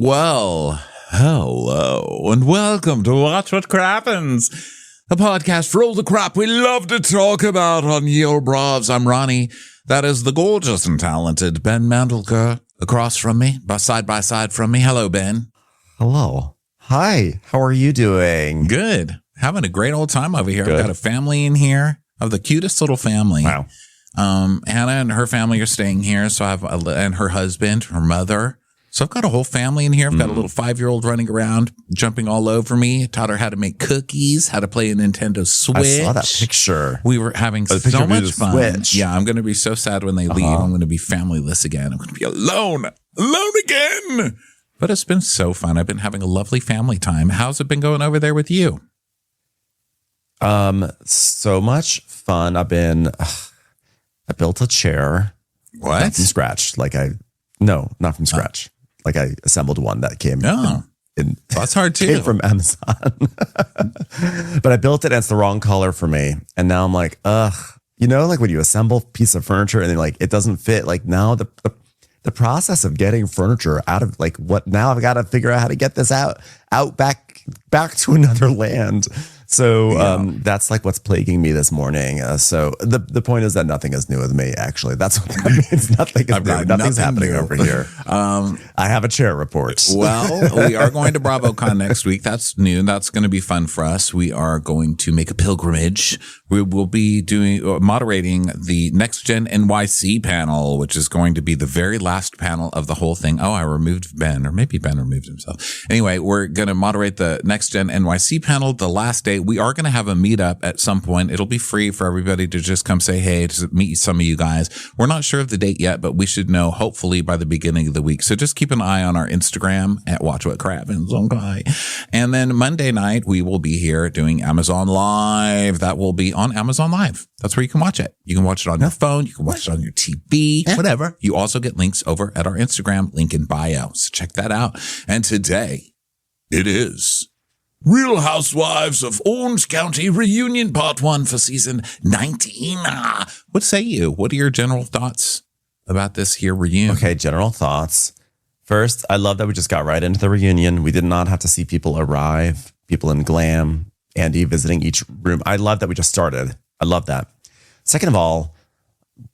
Well, hello, and welcome to Watch What Crappens, a podcast for all the crap we love to talk about on your bravs. I'm Ronnie. That is the gorgeous and talented Ben Mandelker across from me, side by side from me. Hello, Ben. Hello. Hi. How are you doing? Good. Having a great old time over here. Good. I've got a family in here. I have the cutest little family. Wow. Hannah and her family are staying here. So and her husband, her mother. So I've got a whole family in here. I've got a little 5-year-old running around, jumping all over me. Taught her how to make cookies, how to play a Nintendo Switch. I saw that picture. We were having so much fun. Switch. Yeah, I'm going to be so sad when they leave. I'm going to be familyless again. I'm going to be alone again. But it's been so fun. I've been having a lovely family time. How's it been going over there with you? So much fun. I built a chair. What? Not from scratch. Not from scratch. Like I assembled one that came. Oh, that's hard too. Came from Amazon. But I built it and it's the wrong color for me. And now I'm like, like when you assemble a piece of furniture and then like it doesn't fit. Like now the process of getting furniture out of now I've got to figure out how to get this out back to another land. So that's like what's plaguing me this morning. So the point is that nothing is new with me, actually. That's what that means. Nothing is new. Nothing's happening over here. I have a chair report. Well, we are going to BravoCon next week. That's new. That's going to be fun for us. We are going to make a pilgrimage. We will be moderating the Next Gen NYC panel, which is going to be the very last panel of the whole thing. Oh, I removed Ben, or maybe Ben removed himself. Anyway, we're going to moderate the Next Gen NYC panel the last day. We are going to have a meetup at some point. It'll be free for everybody to just come say hey, to meet some of you guys. We're not sure of the date yet, but we should know hopefully by the beginning of the week. So just keep an eye on our Instagram at Watch What Crappens. Okay. And then Monday night, we will be here doing Amazon Live. That will be on Amazon Live. That's where you can watch it. You can watch it on your phone. You can watch it on your TV, whatever. You also get links over at our Instagram, link in bio. So check that out. And today it is Real Housewives of Orange County Reunion Part 1 for Season 19. What say you? What are your general thoughts about this here reunion? Okay, general thoughts. First, I love that we just got right into the reunion. We did not have to see people arrive, people in glam, Andy visiting each room. I love that we just started. I love that. Second of all,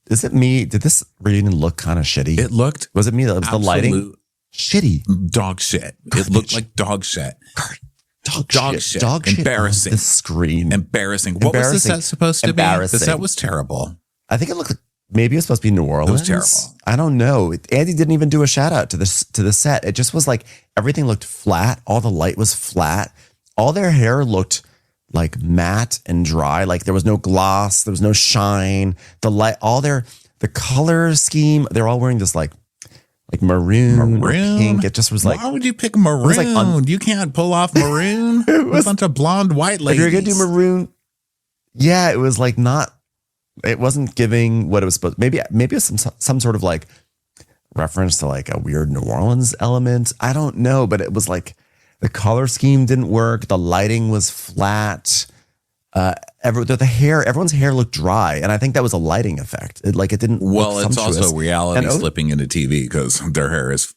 is it me? Did this reunion look kind of shitty? It looked. Was it me? That was the lighting? Shitty. Dog shit. Garbage. It looked like dog shit. Dog shit. Embarrassing. The screen. Embarrassing. What was the set supposed to be? The set was terrible. I think it looked like maybe it was supposed to be New Orleans. It was terrible. I don't know. Andy didn't even do a shout out to the set. It just was like everything looked flat. All the light was flat. All their hair looked like matte and dry. Like there was no gloss. There was no shine. The light, the color scheme. They're all wearing this like maroon or pink. It just was like, why would you pick maroon? You can't pull off maroon. A bunch of blonde white ladies. If you're gonna do maroon, yeah, it was like not. It wasn't giving what it was supposed. Maybe it was some sort of like reference to like a weird New Orleans element. I don't know, but it was like the color scheme didn't work. The lighting was flat. Everyone's hair looked dry, and I think that was a lighting effect. It didn't. Well, it's also reality slipping into TV because their hair is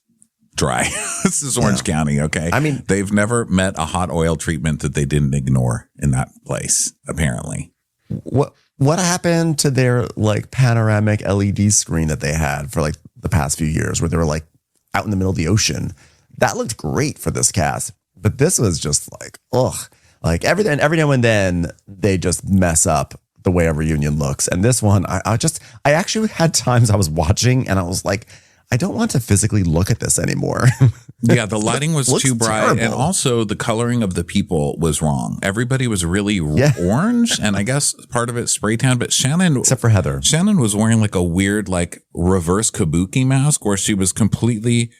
dry. This is Orange County, okay? I mean, they've never met a hot oil treatment that they didn't ignore in that place. Apparently, what happened to their like panoramic LED screen that they had for like the past few years, where they were like out in the middle of the ocean? That looked great for this cast, but this was just like ugh. Like every now and then they just mess up the way a reunion looks. And this one, I actually had times I was watching and I was like, I don't want to physically look at this anymore. Yeah, the lighting was too bright. Terrible. And also the coloring of the people was wrong. Everybody was really orange. And I guess part of it spray tan. But Shannon, except for Heather, Shannon was wearing like a weird, like reverse kabuki mask where she was completely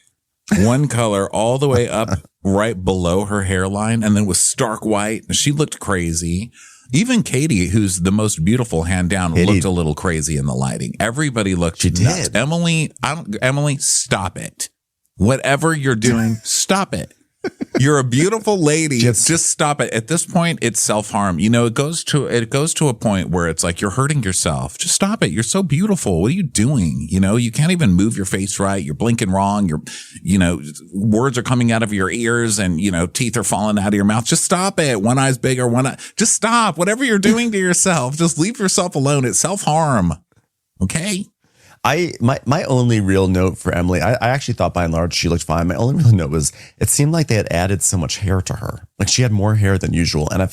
one color all the way up right below her hairline and then was stark white. She looked crazy. Even Katie, who's the most beautiful hand down, looked a little crazy in the lighting. Everybody looked nuts. Emily, stop it. Whatever you're doing, stop it. You're a beautiful lady. Just stop it. At this point, it's self-harm. You know, it goes to a point where it's like you're hurting yourself. Just stop it. You're so beautiful. What are you doing? You know, you can't even move your face right. You're blinking wrong. Words are coming out of your ears and, teeth are falling out of your mouth. Just stop it. One eye's bigger, just stop. Whatever you're doing to yourself, just leave yourself alone. It's self-harm. Okay? My only real note for Emily, I actually thought by and large she looked fine. My only real note was it seemed like they had added so much hair to her. Like she had more hair than usual. And I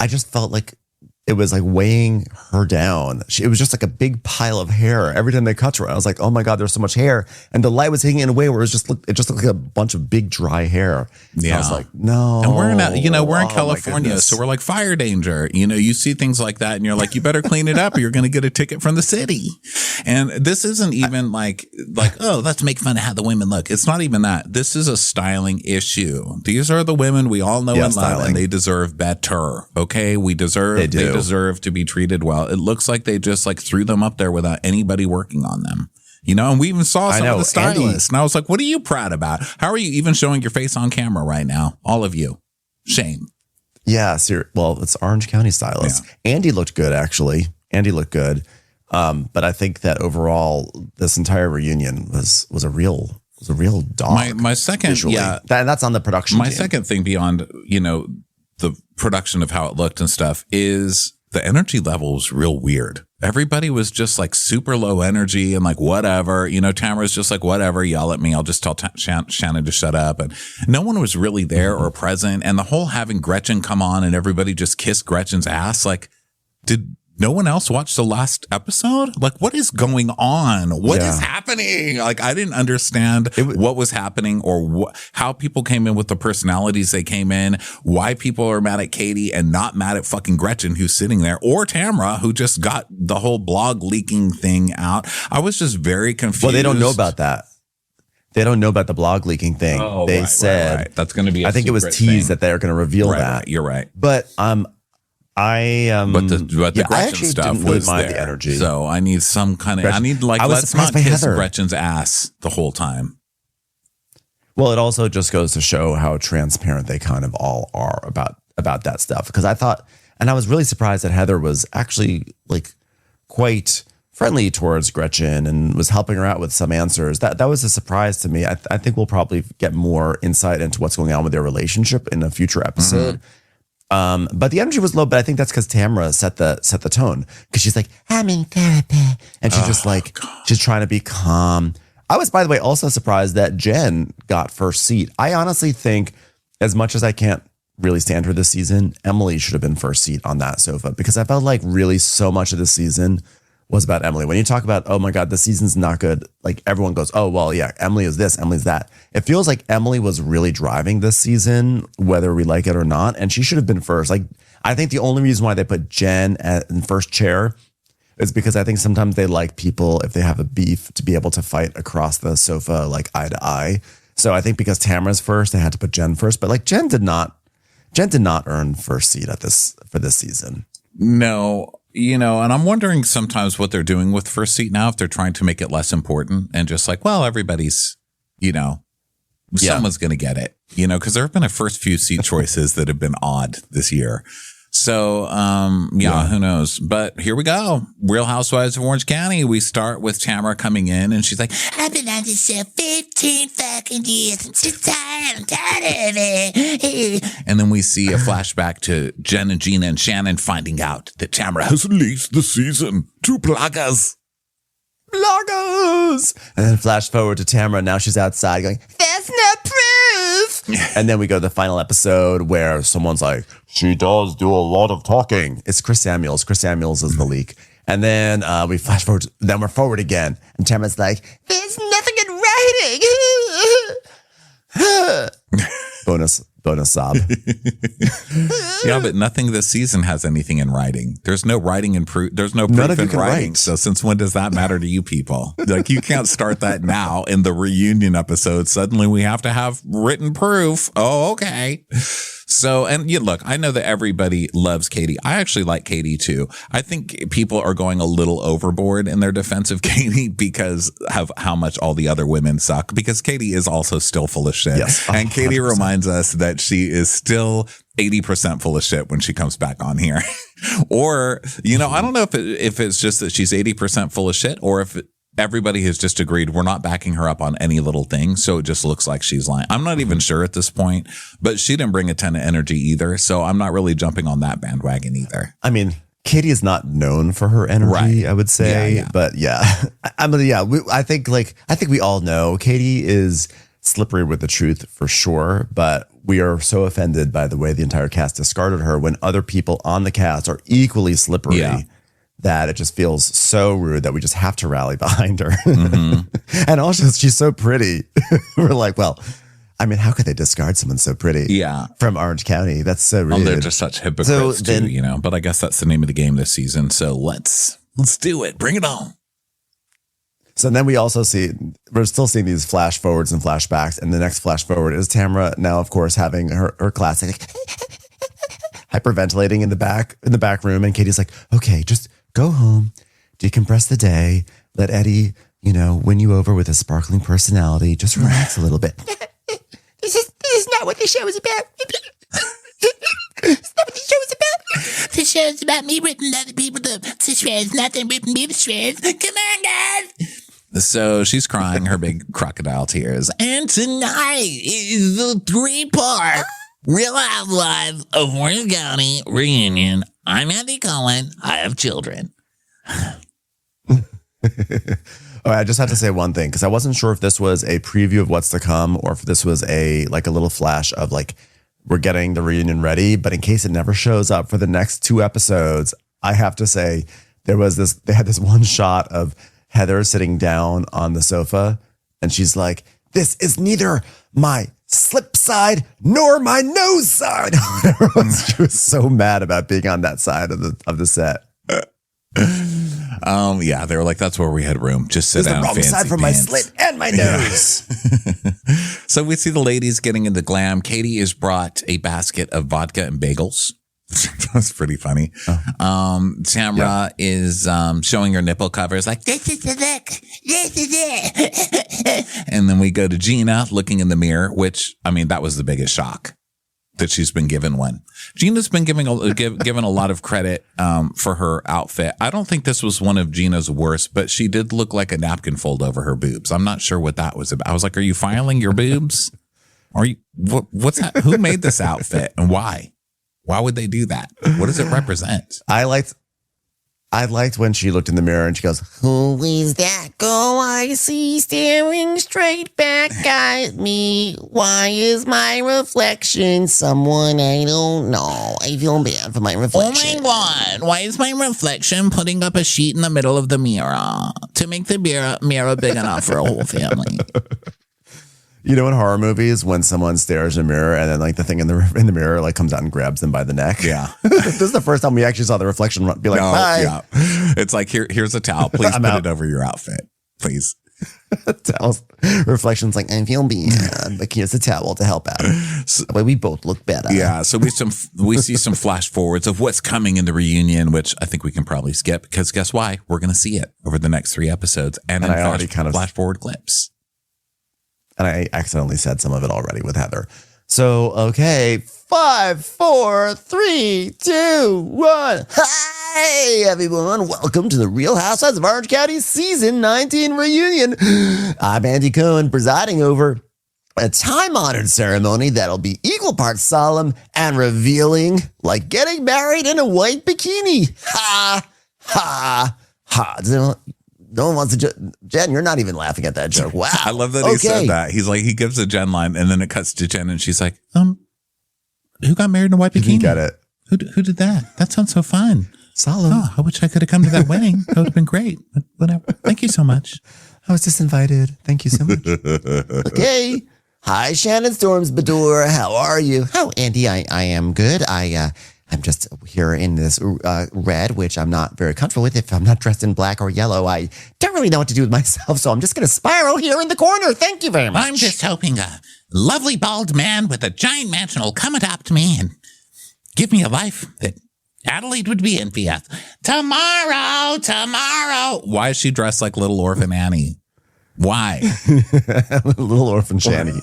just felt like it was like weighing her down. It was just like a big pile of hair every time they cut to her. I was like, oh my God, there's so much hair. And the light was hitting in a way where it just looked like a bunch of big dry hair. Yeah. I was like, no. And we're in California, so we're like fire danger. You see things like that and you're like, you better clean it up or you're going to get a ticket from the city. And this isn't even like, oh, let's make fun of how the women look. It's not even that. This is a styling issue. These are the women we all know and love, and they deserve better. Okay. They deserve to be treated well. It looks like they just threw them up there without anybody working on them. And we even saw some of the stylists. And I was like, what are you proud about? How are you even showing your face on camera right now? All of you. Shame. Yeah. Well, it's Orange County stylist. Yeah. Andy looked good, actually. But I think that overall, this entire reunion was a real dog. My second, visually. That's on the production. My team. second thing beyond, the production of how it looked and stuff is the energy level was real weird. Everybody was just super low energy and whatever, Tamara's just whatever, yell at me. I'll just tell Shannon to shut up. And no one was really there or present. And the whole having Gretchen come on and everybody just kiss Gretchen's ass. Did no one else watch the last episode? What is going on? What is happening? I didn't understand what was happening or how people came in with the personalities they came in, why people are mad at Katie and not mad at fucking Gretchen who's sitting there, or Tamara who just got the whole blog leaking thing out. I was just very confused. Well, they don't know about that. They don't know about the blog leaking thing. Oh, they said that's going to be I think it was teased that they're going to reveal that. Right, you're right. But but the Gretchen stuff was there. The energy. So I need some kind of, let's not kiss Gretchen's ass the whole time. Well, it also just goes to show how transparent they kind of all are about that stuff. Because I thought, and I was really surprised that Heather was actually quite friendly towards Gretchen and was helping her out with some answers. That was a surprise to me. I think we'll probably get more insight into what's going on with their relationship in a future episode. But the energy was low, but I think that's because Tamara set the tone, because she's like, I'm in therapy. And she's just she's trying to be calm. I was, by the way, also surprised that Jen got first seat. I honestly think, as much as I can't really stand her this season, Emily should have been first seat on that sofa, because I felt like really so much of this season was about Emily. When you talk about, oh my God, the season's not good, everyone goes, oh, well, yeah, Emily is this, Emily's that. It feels like Emily was really driving this season, whether we like it or not, and she should have been first. I think the only reason why they put Jen in first chair is because I think sometimes they like people, if they have a beef, to be able to fight across the sofa, eye to eye. So I think because Tamara's first, they had to put Jen first. But Jen did not earn first seat for this season. No. And I'm wondering sometimes what they're doing with first seat now, if they're trying to make it less important and just everybody's, someone's going to get it, because there have been a first few seat choices that have been odd this year. So, who knows? But here we go. Real Housewives of Orange County. We start with Tamara coming in and she's like, I've been on this show 15 fucking years. I'm so tired. I'm tired of it. And then we see a flashback to Jen and Gina and Shannon finding out that Tamara has leased the season to bloggers. And then flash forward to Tamara. Now she's outside going, there's no proof. And then we go to the final episode where someone's like, she does do a lot of talking. It's Chris Samuels. Chris Samuels is the leak. And then we flash forward. Then we're forward again. And Tamara's like, there's nothing in writing. Bonus sob. Yeah, but nothing this season has anything in writing. There's no writing and proof. There's no proof in writing. So since when does that matter to you people? You can't start that now in the reunion episode. Suddenly we have to have written proof. Oh, okay. So, and look, I know that everybody loves Katie. I actually like Katie too. I think people are going a little overboard in their defense of Katie because of how much all the other women suck, because Katie is also still full of shit. Yes, and Katie reminds us that she is still 80% full of shit when she comes back on here. Or, I don't know if it's just that she's 80% full of shit, or if everybody has just agreed we're not backing her up on any little thing. So it just looks like she's lying. I'm not even sure at this point, but she didn't bring a ton of energy either. So I'm not really jumping on that bandwagon either. I mean, Katie is not known for her energy, right. I would say. Yeah. But I think we all know Katie is slippery with the truth for sure. But we are so offended by the way the entire cast discarded her when other people on the cast are equally slippery. Yeah. That it just feels so rude that we just have to rally behind her. Mm-hmm. And also, she's so pretty. We're like, well, I mean, how could they discard someone so pretty? Yeah. From Orange County? That's so rude. Oh, they're just such hypocrites too, But I guess that's the name of the game this season. So let's do it. Bring it on. So then we're still seeing these flash forwards and flashbacks. And the next flash forward is Tamara now, of course, having her classic hyperventilating in the back room. And Katie's like, okay, just go home, decompress the day, let Eddie, win you over with a sparkling personality. Just relax a little bit. This is not what the show is about. It's not what the show is about. The show is about me ripping other people to shreds, not them ripping me to shreds. Come on, guys. So she's crying her big crocodile tears. And tonight is the 3-part Real Housewives of Orange County reunion. I'm Andy Cohen. I have children. All right, I just have to say one thing, because I wasn't sure if this was a preview of what's to come or if this was a little flash of we're getting the reunion ready. But in case it never shows up for the next 2 episodes, I have to say they had this one shot of Heather sitting down on the sofa, and she's like, "This is neither my slip side nor my nose side." She was so mad about being on that side of the set. Yeah, they were like, "That's where we had room. Just sit down." The wrong side for my slit and my nose. Yeah. So we see the ladies getting into glam. Katie has brought a basket of vodka and bagels. That's pretty funny. Tamara is showing her nipple covers like, "This is the look. This is it." And then we go to Gina looking in the mirror, which, I mean, that was the biggest shock that she's been given one. Gina's been given a lot of credit for her outfit. I don't think this was one of Gina's worst, but she did look like a napkin fold over her boobs. I'm not sure what that was about. I was like, "Are you filing your boobs? Are you? What's that? Who made this outfit and why? Why would they do that? What does it represent?" I liked when she looked in the mirror and she goes, "Who is that girl I see staring straight back at me? Why is my reflection someone I don't know? I feel bad for my reflection." Oh my God. Why is my reflection putting up a sheet in the middle of the mirror to make the mirror big enough for a whole family? In horror movies, when someone stares in a mirror and then the thing in the mirror comes out and grabs them by the neck. Yeah. This is the first time we actually saw the reflection be like, "Bye." Yeah. It's like, here's a towel. Please put it over your outfit. Please. Towels. Reflection's like, "I feel bad, but here's a towel to help out. So, that way we both look better." Yeah. So we see some flash forwards of what's coming in the reunion, which I think we can probably skip, because guess why? We're going to see it over the next 3 episodes and in I already flash forward clips. And I accidentally said some of it already with Heather. So, okay. 5, 4, 3, 2, 1. Hi, everyone. Welcome to the Real Housewives of Orange County Season 19 reunion. I'm Andy Cohen, presiding over a time-honored ceremony that'll be equal parts solemn and revealing, like getting married in a white bikini. Ha, ha, ha. No one wants to. Jen, you're not even laughing at that joke. Wow. I love that he said that. He's like, he gives a Jen line and then it cuts to Jen and she's like, who got married in a white bikini? You got it. Who did that? That sounds so fun. Solemn. Oh, I wish I could have come to that wedding. That would have been great. But whatever. Thank you so much. I was disinvited. Thank you so much. Okay. Hi, Shannon Storms Bador. How are you? Oh, Andy, I am good. I'm just here in this red, which I'm not very comfortable with. If I'm not dressed in black or yellow, I don't really know what to do with myself. So I'm just going to spiral here in the corner. Thank you very much. I'm just hoping a lovely bald man with a giant mansion will come adopt me and give me a life that Adelaide would be envious. Tomorrow. Why is she dressed like Little Orphan Annie? Why? Little Orphan Shanny.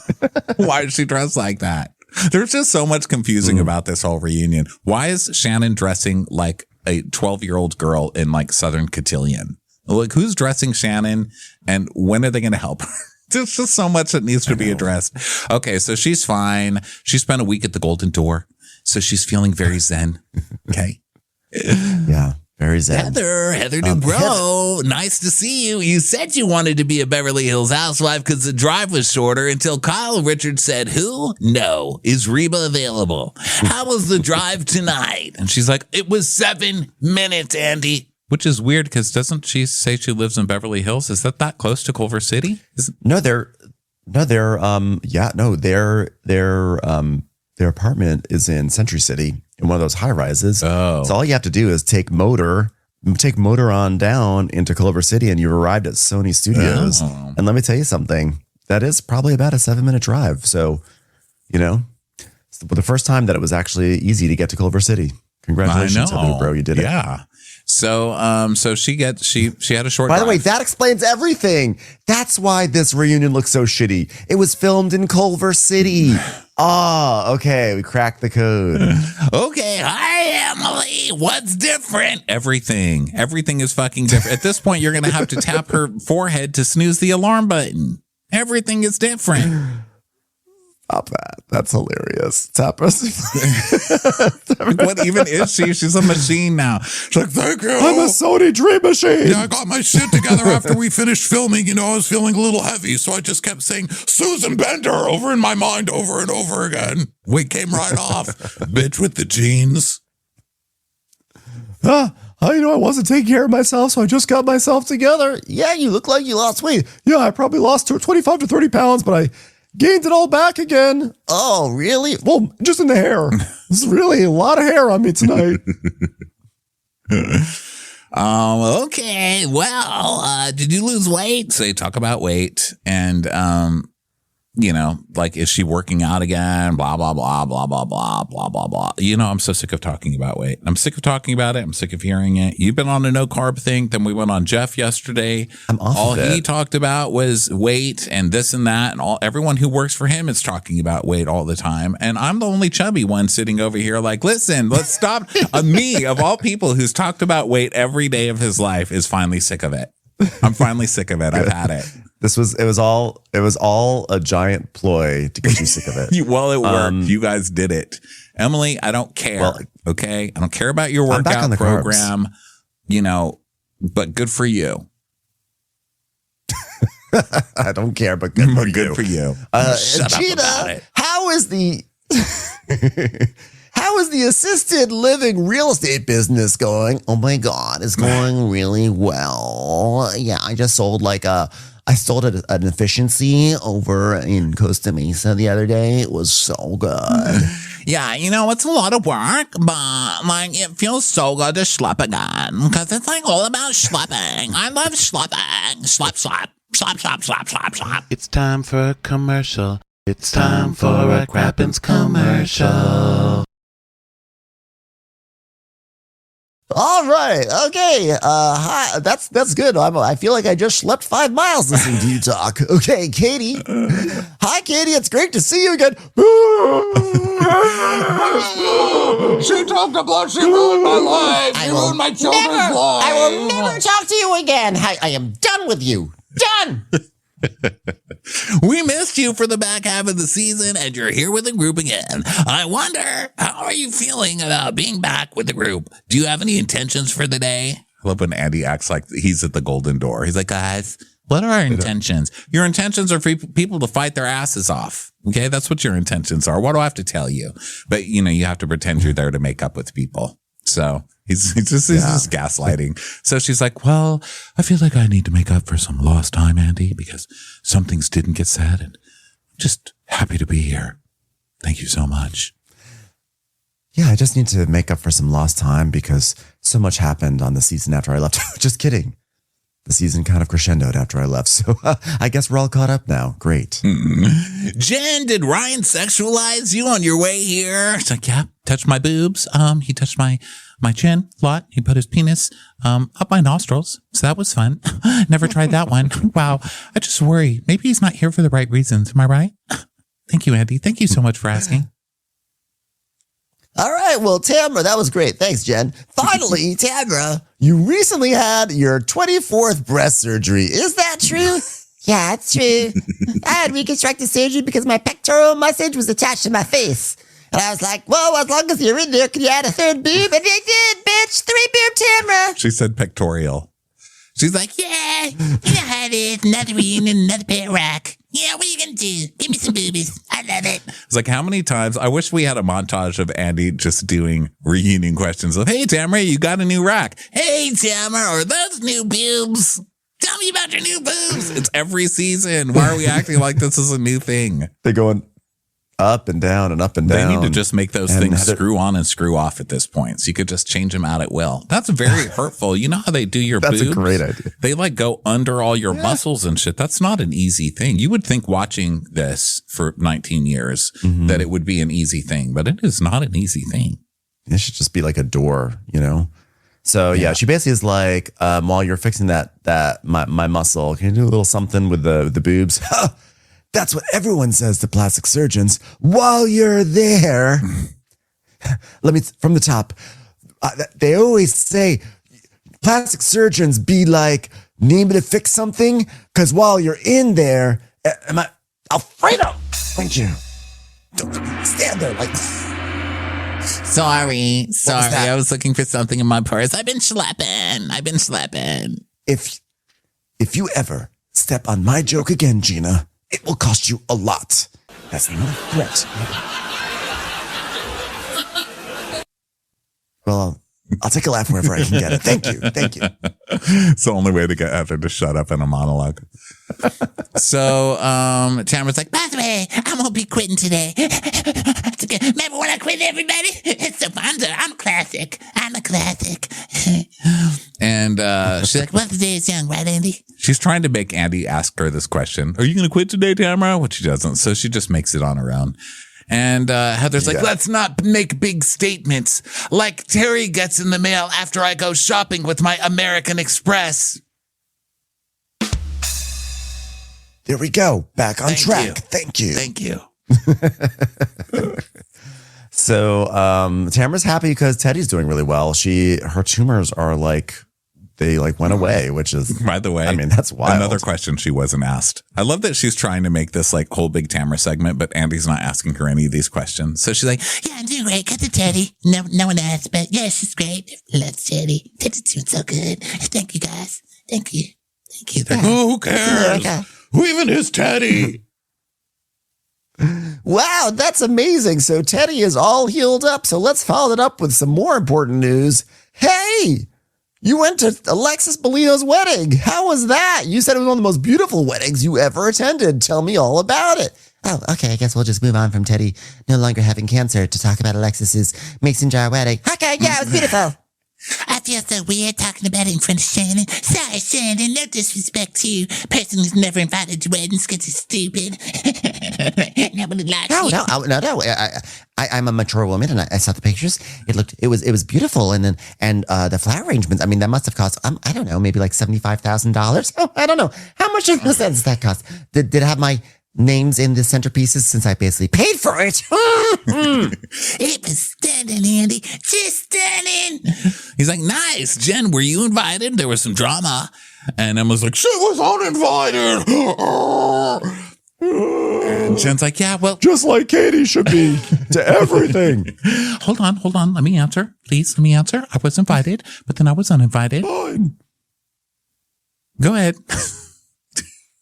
Why is she dressed like that? There's just so much confusing about this whole reunion. Why is Shannon dressing like a 12-year-old girl in like Southern Cotillion? Like, who's dressing Shannon and when are they going to help her? There's just so much that needs to be addressed. Okay, so she's fine. She spent a week at the Golden Door, so she's feeling very zen. Okay. Yeah. Very zen. Heather Dubrow, nice to see you. You said you wanted to be a Beverly Hills housewife because the drive was shorter until Kyle Richards said, who? No. Is Reba available? How was the drive tonight? And she's like, it was 7 minutes, Andy. Which is weird because doesn't she say she lives in Beverly Hills? Is that close to Culver City? Their apartment is in Century City in one of those high rises. Oh. So all you have to do is take motor on down into Culver City and you've arrived at Sony Studios. Oh. And let me tell you something, that is probably about a 7-minute drive. So, it's the first time that it was actually easy to get to Culver City. Congratulations, Heather, bro. You did it. Yeah. So she had a short By drive. the way, that explains everything. That's why this reunion looks so shitty. It was filmed in Culver City. Oh, okay. We cracked the code. Okay. Hi, Emily. What's different? Everything is fucking different. At this point, you're going to have to tap her forehead to snooze the alarm button. Everything is different. Stop that. That's hilarious. Tap us. What even is she? She's a machine now. She's like, thank you. I'm a Sony Dream Machine. Yeah, I got my shit together after we finished filming. I was feeling a little heavy, so I just kept saying Susan Bender over in my mind over and over again. Weight came right off. Bitch with the jeans. I wasn't taking care of myself, so I just got myself together. Yeah, you look like you lost weight. Yeah, I probably lost 25 to 30 pounds, but I gained it all back again. Oh, really? Well, just in the hair. There's really a lot of hair on me tonight. Okay. Well, did you lose weight? So you talk about weight and, like, is she working out again? Blah, blah, blah, blah, blah, blah, blah, blah, blah. I'm so sick of talking about weight. I'm sick of talking about it. I'm sick of hearing it. You've been on a no carb thing. Then we went on Jeff yesterday. I'm off all of it. He talked about was weight and this and that. And everyone who works for him is talking about weight all the time. And I'm the only chubby one sitting over here like, listen, let's stop. Me, of all people who's talked about weight every day of his life, is finally sick of it. I'm finally sick of it. I've had it. It was all a giant ploy to get you sick of it. Well, it worked. You guys did it. Emily, I don't care. Well, okay. I don't care about your I'm back on workout the program, but good for you. I don't care, but good for you. Good for you. Shut up about it. How is the assisted living real estate business going? Oh my God, it's going really well. Yeah, I just sold I sold an efficiency over in Costa Mesa the other day. It was so good. Yeah, it's a lot of work, but it feels so good to schlep again because it's all about schlepping. I love schlepping. Schlep, schlep, schlep, schlep, schlep, schlep, schlep. It's time for a commercial. It's time for a Crappens commercial. All right. Okay. Hi. That's good. I feel like I just slept 5 miles listening to you talk. Okay, Katie. Hi, Katie. It's great to see you again. She talked about she ruined my life. She ruined my children's life. I will never talk to you again. I am done with you. Done. We missed you for the back half of the season, and you're here with the group again. I wonder, how are you feeling about being back with the group? Do you have any intentions for the day? I love when Andy acts like he's at the Golden Door. He's like, guys, what are our intentions? Your intentions are for people to fight their asses off. Okay, that's what your intentions are. What do I have to tell you? But, you have to pretend you're there to make up with people. So he's just gaslighting. So she's like, well, I feel like I need to make up for some lost time, Andy, because some things didn't get said, and I'm just happy to be here. Thank you so much. Yeah, I just need to make up for some lost time because so much happened on the season after I left. Just kidding. The season kind of crescendoed after I left. So I guess we're all caught up now. Great. Jen, did Ryan sexualize you on your way here? It's like, yeah, touched my boobs. He touched my chin a lot. He put his penis up my nostrils. So that was fun. Never tried that one. Wow. I just worry. Maybe he's not here for the right reasons. Am I right? Thank you, Andy. Thank you so much for asking. All right, well, Tamara, that was great. Thanks, Jen. Finally, Tamara, you recently had your 24th breast surgery. Is that true? Yeah, it's true. I had reconstructive surgery because my pectoral muscle was attached to my face. And I was like, well, as long as you're in there, can you add a third boob? And they did, bitch. 3 boob Tamara. She said pectorial. She's like, Yeah, you know how it is. Another reunion, another pair of RHOC. Yeah, what are you going to do? Give me some boobies. I love it. it's like, how many times? I wish we had a montage of Andy just doing reunion questions of, hey, Tamara, you got a new rack. Hey, Tamara, are those new boobs? Tell me about your new boobs. It's every season. Why are we acting like this is a new thing? They're going up and down and up and down. They need to just make those things screw on and screw off at this point. So you could just change them out at will. That's very hurtful. You know how they do your boobs? That's a great idea. They like go under all your muscles and shit. That's not an easy thing. You would think watching this for 19 years that it would be an easy thing, but it is not an easy thing. It should just be like a door, you know? So yeah, she basically is like, while you're fixing my muscle, can you do a little something with the boobs? That's what everyone says to plastic surgeons while you're there. Let me, from the top, they always say plastic surgeons be like, need me to fix something? Because while you're in there, Alfredo, thank you. Don't stand there like, Sorry. that? I was looking for something in my purse. I've been schlepping. if you ever step on my joke again, Gina, it will cost you a lot. That's not a threat. Well, I'll take a laugh wherever I can get it. Thank you. It's the only way to get Heather to shut up in a monologue. So, Tamara's like, By the way, I won't be quitting today. Remember when I quit everybody? It's so fun. I'm a classic. and She's like, well, the day is young, right, Andy? she's trying to make Andy ask her this question. Are you going to quit today, Tamara? Which she doesn't. So she just makes it on her own. And Heather's like, let's not make big statements like Terry gets in the mail after I go shopping with my American Express. There we go. Back on track. you. Thank you. Thank you. So Tamara's happy because Teddy's doing really well. Her tumors are like, they like went away, which is, By the way, I mean, that's wild. Another question she wasn't asked. I love that she's trying to make this like whole big Tamara segment, but Andy's not asking her any of these questions. So she's like, Yeah, I'm doing great. Cut to Teddy. No one asked, but yeah, she's great. Let's Teddy. Teddy's doing so good. Thank you, guys. Thank you. They're like, oh, who cares? Who even is Teddy? Wow, that's amazing. So Teddy is all healed up. So let's follow it up with some more important news. Hey, you went to Alexis Bellino's wedding. How was that? You said it was one of the most beautiful weddings you ever attended. Tell me all about it. Oh, okay. I guess we'll just move on from Teddy no longer having cancer to talk about Alexis's mason jar wedding. Okay, yeah, it was beautiful. I feel so weird talking about it in front of Shannon. Sorry, Shannon. No disrespect to you. Person who's never invited to weddings because he's stupid. Nobody likes you. No. I'm a mature woman, and I saw the pictures. It was beautiful, and the flower arrangements. I mean, that must have cost. I don't know, maybe like $75,000. Oh, I don't know how much does that cost. Did it have my names in the centerpieces since I basically paid for it? It was stunning, Andy. Just stunning. He's like, nice. Jen, were you invited? There was some drama. And Emma's like, she was uninvited. And Jen's like, yeah, well, just like Katie should be to everything. hold on. Let me answer. Please, let me answer. I was invited, but then I was uninvited. Fine. Go ahead.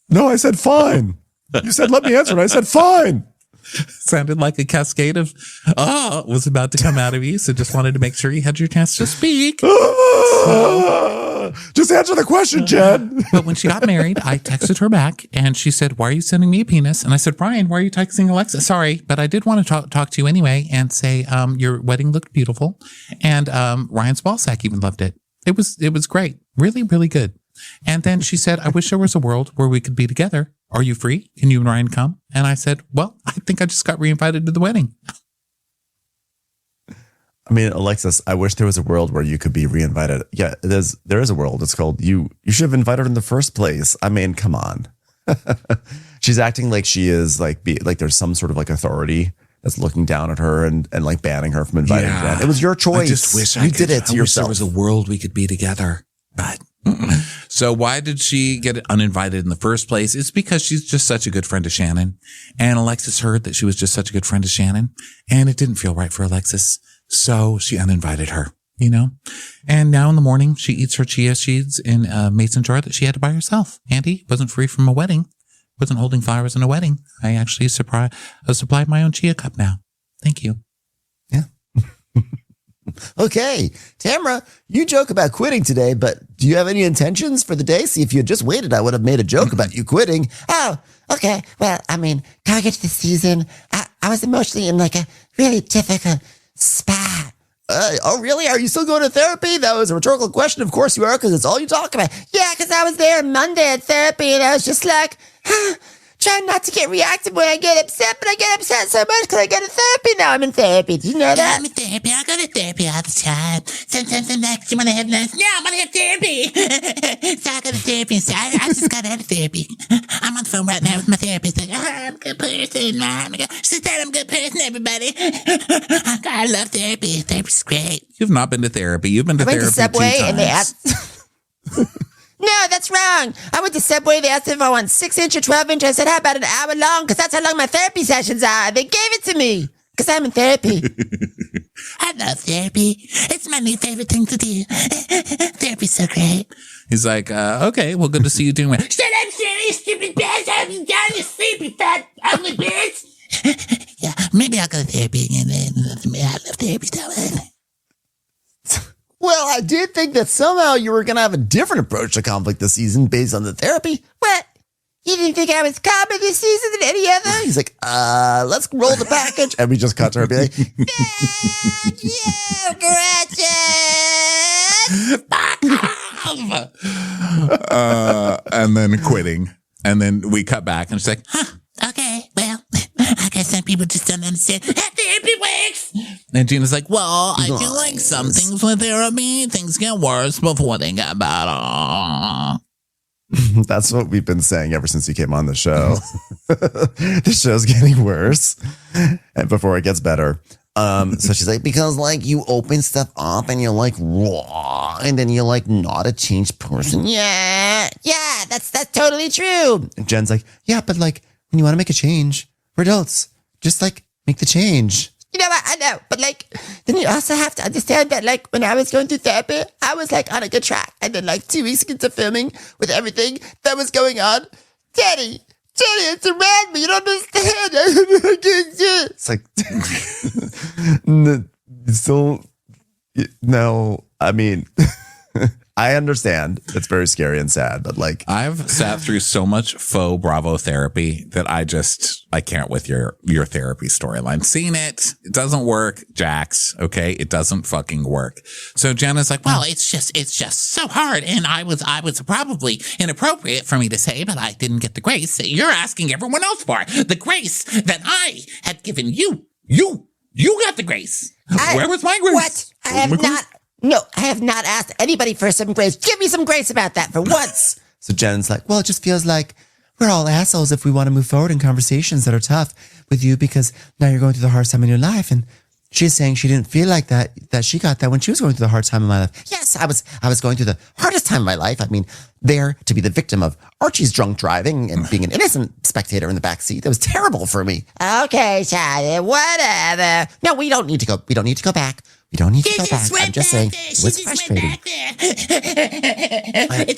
No, I said fine. You said, let me answer. And I said, fine. Sounded like a cascade of, was about to come out of you. So just wanted to make sure you had your chance to speak. Just answer the question, Jen. But when she got married, I texted her back and she said, why are you sending me a penis? And I said, Brian, why are you texting Alexa? Sorry, but I did want to talk to you anyway and say, your wedding looked beautiful. And Ryan's ballsack even loved it. It was great. Really, really good. And then she said, I wish there was a world where we could be together. Are you free? Can you and Ryan come? And I said, well, I think I just got reinvited to the wedding. I mean, Alexis, I wish there was a world where you could be reinvited. Yeah, there is a world. It's called you should have invited her in the first place. I mean, come on. She's acting like she is like there's some sort of like authority that's looking down at her and like banning her from inviting Jen. It was your choice. I just wish you did it to I yourself. wish there was a world we could be together. But so why did she get uninvited in the first place? It's because she's just such a good friend to Shannon. And Alexis heard that she was just such a good friend to Shannon. And it didn't feel right for Alexis. So she uninvited her, you know, and now in the morning she eats her chia seeds in a mason jar that she had to buy herself. Andy wasn't free from a wedding, wasn't holding flowers in a wedding. I actually supplied my own chia cup now. Thank you. Yeah. Okay, Tamara, you joke about quitting today, but do you have any intentions for the day? See, if you had just waited, I would have made a joke about you quitting. Oh, okay. Well, I mean, going into the season, I was emotionally in like a really difficult spot. Oh, really? Are you still going to therapy? That was a rhetorical question. Of course you are, because it's all you talk about. Yeah, because I was there Monday at therapy, and I was just like, trying not to get reactive when I get upset, but I get upset so much because I go to therapy now. I'm in therapy. Do you know that? I'm in therapy. I go to therapy all the time. Sometimes I'm like, you want to have lunch? No, I want to have therapy. So I go to therapy. So I just got out of therapy. I'm on the phone right now with my therapist. Like, I'm a good person. She said I'm a good person, everybody. I love therapy. Therapy's great. You've not been to therapy. You've been to I went therapy to Subway 2 times. and they asked... No, that's wrong. I went to Subway. They asked if I want 6-inch or 12-inch. I said, how about an hour long? Because that's how long my therapy sessions are. They gave it to me because I'm in therapy. I love therapy. It's my new favorite thing to do. Therapy's so great. He's like, okay, well, good to see you doing it. Shut up, Sherry, stupid bitch. I'm down to sleep, you fat, ugly bitch. Yeah, maybe I'll go to therapy again. I love therapy so much. Well, I did think that somehow you were going to have a different approach to conflict this season based on the therapy. What? You didn't think I was calmer this season than any other? He's like, let's roll the package. And we just cut to her being like, Thank you, Gretchen. And then quitting. And then we cut back and she's like, Okay, well, I guess some people just don't understand how therapy works. and Gina's like, well, I feel like some things with therapy, things get worse before they get better. that's what we've been saying ever since you came on the show. The show's getting worse and before it gets better. So she's like, because like you open stuff up and you're like raw and then you're like not a changed person. Yeah, that's totally true. And Jen's like, yeah, but like when you want to make a change, we're adults. Just like make the change. You know what? I know, but like, then you also have to understand that like when I was going through therapy, I was like on a good track. And then like 2 weeks into filming with everything that was going on, Teddy, it's around me. You don't understand. It's like, no, I mean, I understand. It's very scary and sad, but like, I've sat through so much faux Bravo therapy that I can't with your therapy storyline. Seen it. It doesn't work, Jax. Okay. It doesn't fucking work. So Jenna's like, well, it's just so hard. And I was probably inappropriate for me to say, but I didn't get the grace that you're asking everyone else for. The grace that I had given you. You got the grace. Where was my grace? What? I have not asked anybody for some grace. Give me some grace about that for once. so Jen's like, well, it just feels like we're all assholes if we want to move forward in conversations that are tough with you because now you're going through the hardest time in your life. And she's saying she didn't feel like that she got that when she was going through the hard time in my life. Yes, I was going through the hardest time of my life. I mean, there to be the victim of Archie's drunk driving and being an innocent spectator in the backseat. That was terrible for me. Okay, Shadi, whatever. No, we don't need to go back. We don't need to go back. I'm just saying it was frustrating.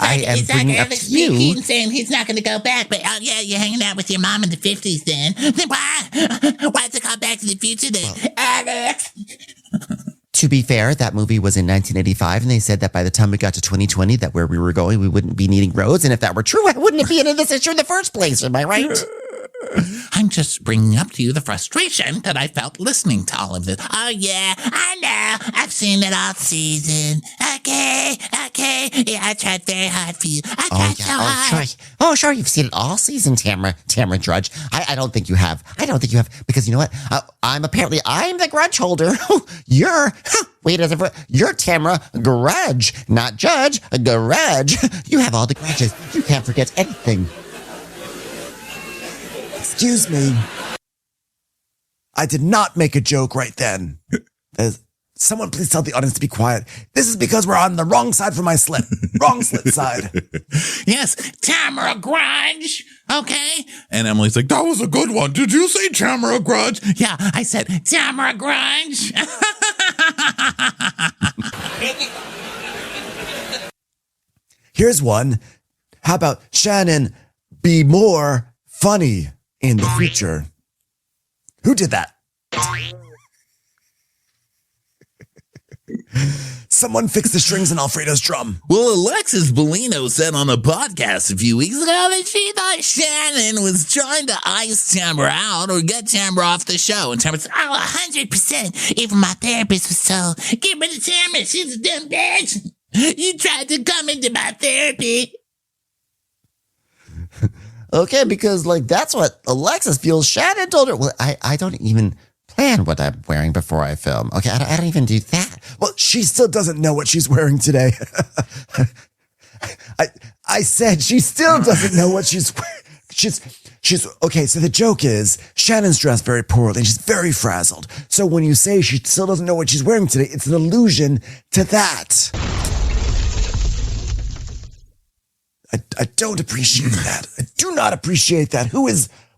I am bringing up to you. Saying he's not going to go back, but oh yeah, you're hanging out with your mom in the 50s then. Then why? Why'd you come back to the future then, Alex? To be fair, that movie was in 1985, and they said that by the time we got to 2020, that where we were going, we wouldn't be needing roads. And if that were true, I wouldn't have been in this issue in the first place. Am I right? I'm just bringing up to you the frustration that I felt listening to all of this. Oh, yeah, I know. I've seen it all season. Okay. Yeah, I tried very hard for you. I tried so hard. Sure. Oh, sure. You've seen it all season, Tamara Drudge. I don't think you have. Because you know what? I'm the grudge holder. You're Tamara Grudge, not Judge. Grudge. You have all the grudges. You can't forget anything. Excuse me. I did not make a joke right then. Someone please tell the audience to be quiet. This is because we're on the wrong side for my slip. Wrong slip side. Yes, Tamara Grudge. Okay. And Emily's like, that was a good one. Did you say Tamara Grudge? Yeah, I said Tamara Grudge. Here's one. How about Shannon be more funny in the future? Who did that? Someone fix the strings in Alfredo's drum. Well, Alexis Bellino said on a podcast a few weeks ago that she thought Shannon was trying to ice Tamara out or get Tamara off the show. And Tamara said, 100%. Even my therapist was told, get rid of Tamara. She's a dumb bitch. You tried to come into my therapy. Okay, because that's what Alexis feels. Shannon told her. Well, I don't even plan what I'm wearing before I film. Okay, I don't even do that. Well, she still doesn't know what she's wearing today. I said she still doesn't know what she's wearing. She's okay. So the joke is Shannon's dressed very poorly and she's very frazzled. So when you say she still doesn't know what she's wearing today, it's an allusion to that. I don't appreciate that. I do not appreciate that.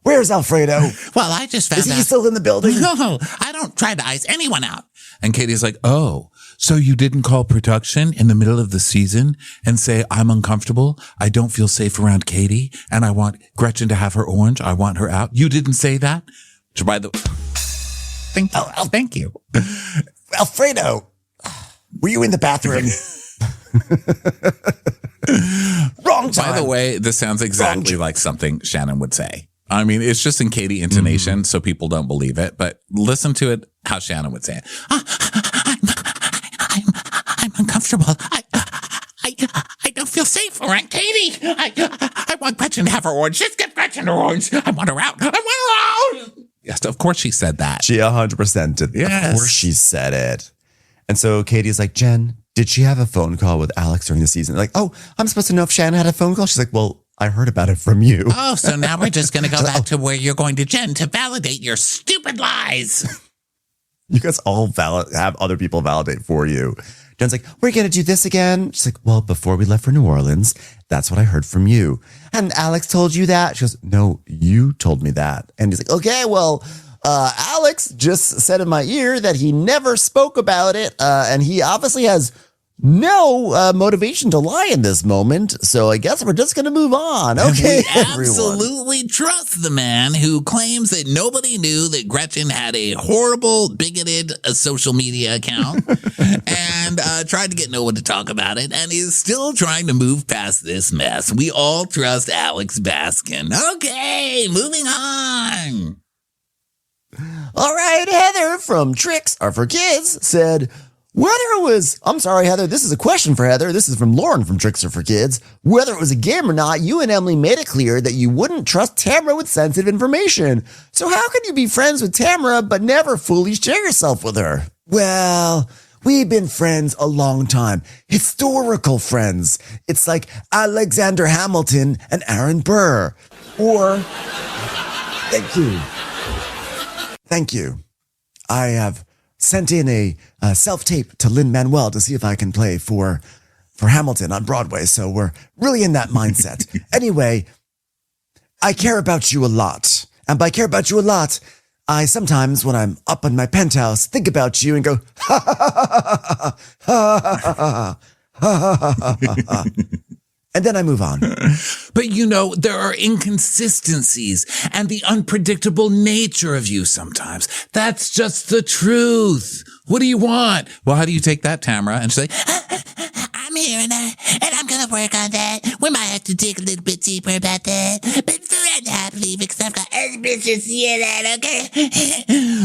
Where's Alfredo? Well, I just found out. Is he still in the building? No, I don't try to ice anyone out. and Katie's like, oh, so you didn't call production in the middle of the season and say, I'm uncomfortable. I don't feel safe around Katie and I want Gretchen to have her orange. I want her out. You didn't say that? So by the thank you. Alfredo, were you in the bathroom? Wrong time. By the way, this sounds exactly like something Shannon would say. I mean, it's just in Katie intonation, so people don't believe it, but listen to it how Shannon would say it. I'm uncomfortable. I don't feel safe around Katie. I want Gretchen to have her orange. Just get Gretchen her orange. I want her out. I want her out. Yes, of course she said that. She 100% did. Yes. Of course she said it. And so Katie's like, Jen, did she have a phone call with Alex during the season? Like, oh, I'm supposed to know if Shannon had a phone call. She's like, well, I heard about it from you. Oh, so now we're just going to go back to where you're going to Jen to validate your stupid lies. You guys all have other people validate for you. Jen's like, we're going to do this again. She's like, well, before we left for New Orleans, that's what I heard from you. And Alex told you that? She goes, no, you told me that. And he's like, okay, well, Alex just said in my ear that he never spoke about it. And he obviously has no motivation to lie in this moment. So I guess we're just going to move on. Okay, we absolutely trust the man who claims that nobody knew that Gretchen had a horrible, bigoted social media account and tried to get no one to talk about it and is still trying to move past this mess. We all trust Alex Baskin. Okay, moving on. All right, Heather from Tricks Are For Kids said, I'm sorry, Heather, this is a question for Heather. This is from Lauren from Tricks Are For Kids. Whether it was a game or not, you and Emily made it clear that you wouldn't trust Tamara with sensitive information. So how can you be friends with Tamara but never fully share yourself with her? Well, we've been friends a long time. Historical friends. It's like Alexander Hamilton and Aaron Burr. Or, Thank you. I have sent in a self-tape to Lin-Manuel to see if I can play for Hamilton on Broadway. So we're really in that mindset. Anyway, I care about you a lot. And by care about you a lot, I sometimes, when I'm up in my penthouse, think about you and go, ha, ha, ha, ha, ha, ha, ha, ha, ha, ha, ha. And then I move on. But there are inconsistencies and the unpredictable nature of you sometimes. That's just the truth. What do you want? Well, how do you take that, Tamara? And she's like, I'm hearing her, and I'm gonna work on that. We might have to dig a little bit deeper about that. But for right now, I believe it, because I've got other bitches to yell at, okay?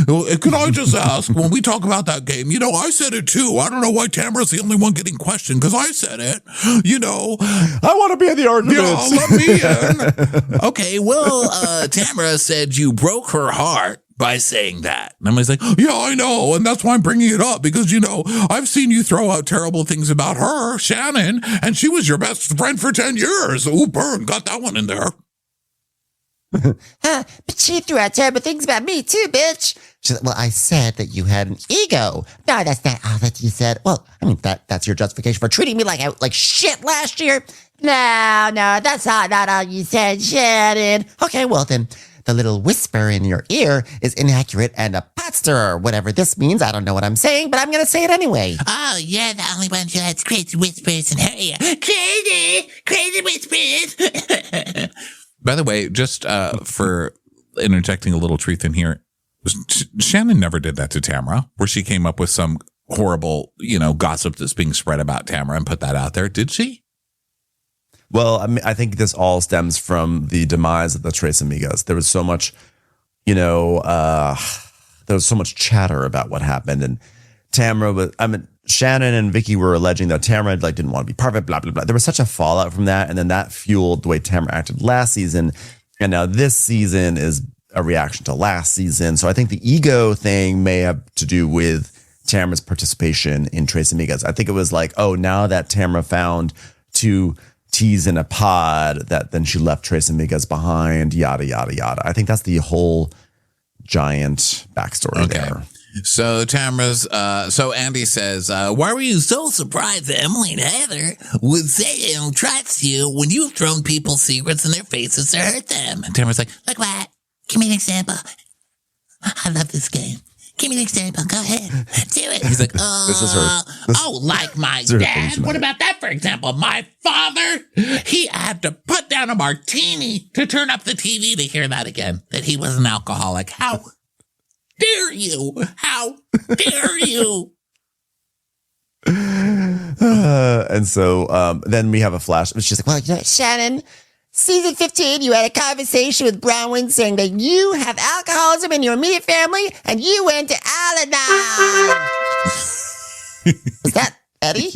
well, can I just ask, when we talk about that game, I said it too. I don't know why Tamara's the only one getting questioned, because I said it. I want to be in the argument. Let me in. Okay, well, Tamara said you broke her heart by saying that. And Emily's like, yeah, I know. And that's why I'm bringing it up because, I've seen you throw out terrible things about her, Shannon, and she was your best friend for 10 years. Ooh, burn. Got that one in there. But she threw out terrible things about me too, bitch. She said, well, I said that you had an ego. No, that's not all that you said. Well, I mean, that's your justification for treating me like shit last year. No, that's not all you said, Shannon. Okay, well then, the little whisper in your ear is inaccurate and a pot stirrer. Whatever this means, I don't know what I'm saying, but I'm going to say it anyway. Oh, you're the only one who has crazy whispers in her ear. Crazy whispers. By the way, just for interjecting a little truth in here, Shannon never did that to Tamara, where she came up with some horrible, gossip that's being spread about Tamara and put that out there. Did she? Well, I think this all stems from the demise of the Tres Amigas. There was so much, there was so much chatter about what happened. And Shannon and Vicky were alleging that Tamara didn't want to be part of it, blah, blah, blah. There was such a fallout from that. And then that fueled the way Tamara acted last season. And now this season is a reaction to last season. So I think the ego thing may have to do with Tamara's participation in Tres Amigas. I think it was like, oh, now that Tamara found two teas in a pod, that then she left Tres Amigas behind, yada, yada, yada. I think that's the whole giant backstory there. So so Andy says, why were you so surprised that Emily and Heather would say they don't trust you when you've thrown people's secrets in their faces to hurt them? And Tamara's like what? Give me an example. I love this game. Give me an example. Go ahead. Do it. He's like, this is her. Like my dad? What about that, for example? My father, he had to put down a martini to turn up the TV to hear that again, that he was an alcoholic. How dare you? How dare you? And so then we have a flash. She's like, well, Shannon, season 15, you had a conversation with Bronwyn saying that you have alcoholism in your immediate family and you went to Al-Anon. Was that Eddie?